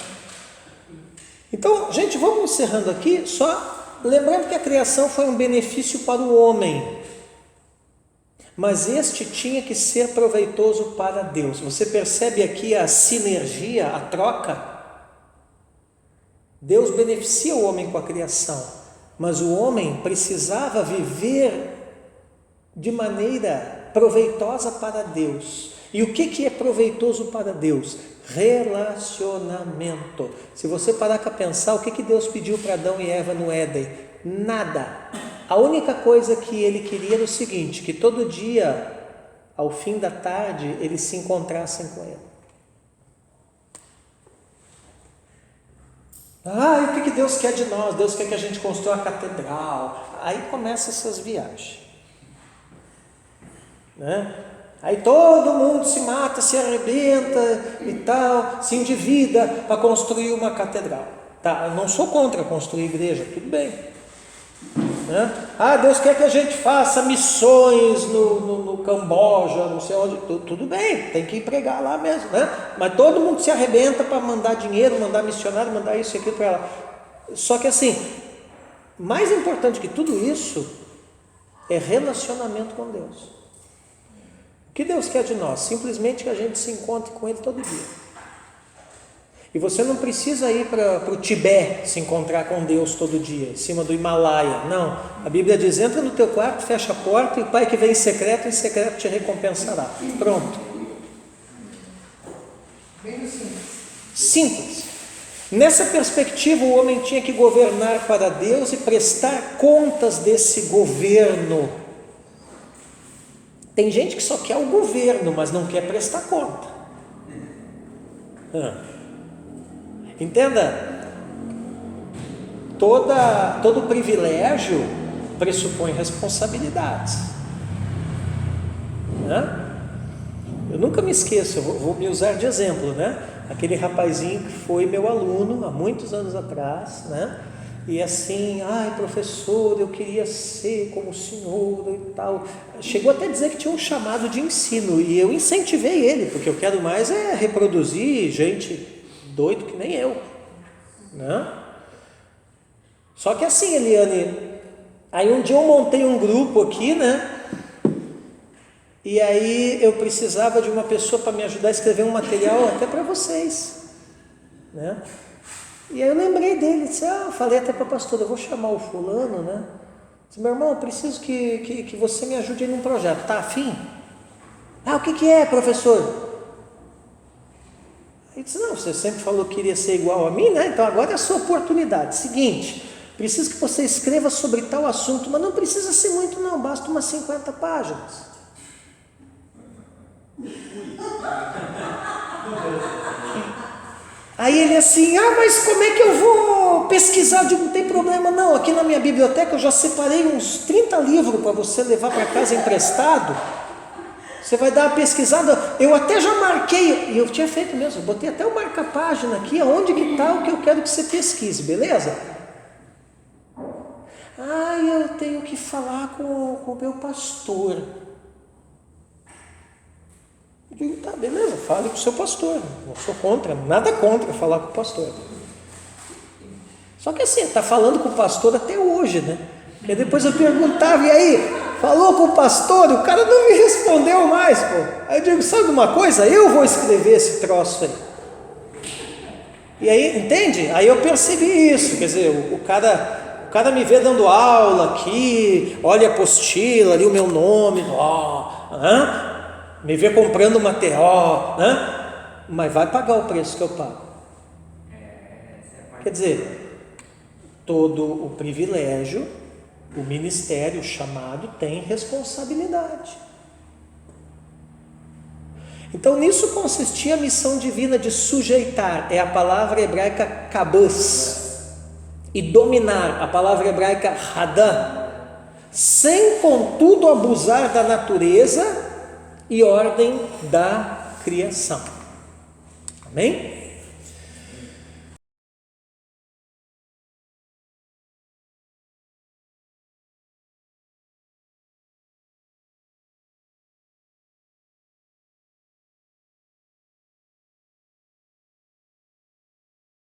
Então, gente, vamos encerrando aqui, só lembrando que a criação foi um benefício para o homem, mas este tinha que ser proveitoso para Deus. Você percebe aqui a sinergia, a troca? Deus beneficia o homem com a criação, mas o homem precisava viver de maneira proveitosa para Deus. E o que é proveitoso para Deus? Relacionamento. Se você parar para pensar, o que Deus pediu para Adão e Eva no Éden? Nada. A única coisa que ele queria era o seguinte, que todo dia, ao fim da tarde, eles se encontrassem com ele. E o que Deus quer de nós? Deus quer que a gente construa a catedral. Aí começam essas viagens. Né? Aí todo mundo se mata, se arrebenta e tal, se endivida para construir uma catedral. Tá, eu não sou contra construir igreja, tudo bem. Né? Deus quer que a gente faça missões no Camboja, não sei onde, tudo bem, tem que ir pregar lá mesmo, né? Mas todo mundo se arrebenta para mandar dinheiro, mandar missionário, mandar isso e aquilo para lá. Só que assim, mais importante que tudo isso é relacionamento com Deus. O que Deus quer de nós? Simplesmente que a gente se encontre com Ele todo dia. E você não precisa ir para o Tibete se encontrar com Deus todo dia, em cima do Himalaia. Não, a Bíblia diz, entra no teu quarto, fecha a porta e o Pai que vem em secreto te recompensará. Pronto. Bem simples. Simples. Nessa perspectiva, o homem tinha que governar para Deus e prestar contas desse governo. Tem gente que só quer o governo, mas não quer prestar conta. Entenda, todo privilégio pressupõe responsabilidades. né? Eu nunca me esqueço, eu vou me usar de exemplo, né? Aquele rapazinho que foi meu aluno há muitos anos atrás, né? E assim, ai professor, eu queria ser como o senhor e tal. Chegou até a dizer que tinha um chamado de ensino, e eu incentivei ele, porque eu quero mais é reproduzir gente doido que nem eu, né? Só que assim, Eliane, aí um dia eu montei um grupo aqui, né? E aí eu precisava de uma pessoa para me ajudar a escrever um material até para vocês, né? E aí eu lembrei dele, disse, falei até para a pastora, eu vou chamar o fulano, né? Disse, meu irmão, eu preciso que você me ajude aí num projeto, tá afim? O que é, professor? Ele disse, não, você sempre falou que queria ser igual a mim, né? Então agora é a sua oportunidade. Seguinte, preciso que você escreva sobre tal assunto, mas não precisa ser muito não, basta umas 50 páginas. Aí ele assim, mas como é que eu vou pesquisar? Eu digo, não tem problema não, aqui na minha biblioteca eu já separei uns 30 livros para você levar para casa emprestado. Você vai dar uma pesquisada, eu até já marquei, e eu tinha feito mesmo, eu botei até o marca-página aqui, aonde que está o que eu quero que você pesquise, beleza? Eu tenho que falar com o meu pastor. Eu digo, tá, beleza, fale com o seu pastor, não sou contra, nada contra falar com o pastor. Só que assim, está falando com o pastor até hoje, né? Porque depois eu perguntava, e aí, falou com o pastor, o cara não me respondeu mais, pô. Aí eu digo, sabe uma coisa? Eu vou escrever esse troço aí. E aí, entende? Aí eu percebi isso, quer dizer, o cara me vê dando aula aqui, olha a apostila, ali o meu nome, me vê comprando material, mas vai pagar o preço que eu pago. Quer dizer, todo o privilégio, o ministério, o chamado, tem responsabilidade. Então nisso consistia a missão divina de sujeitar, é a palavra hebraica kabus, e dominar, a palavra hebraica hadam, sem contudo abusar da natureza e ordem da criação. Amém?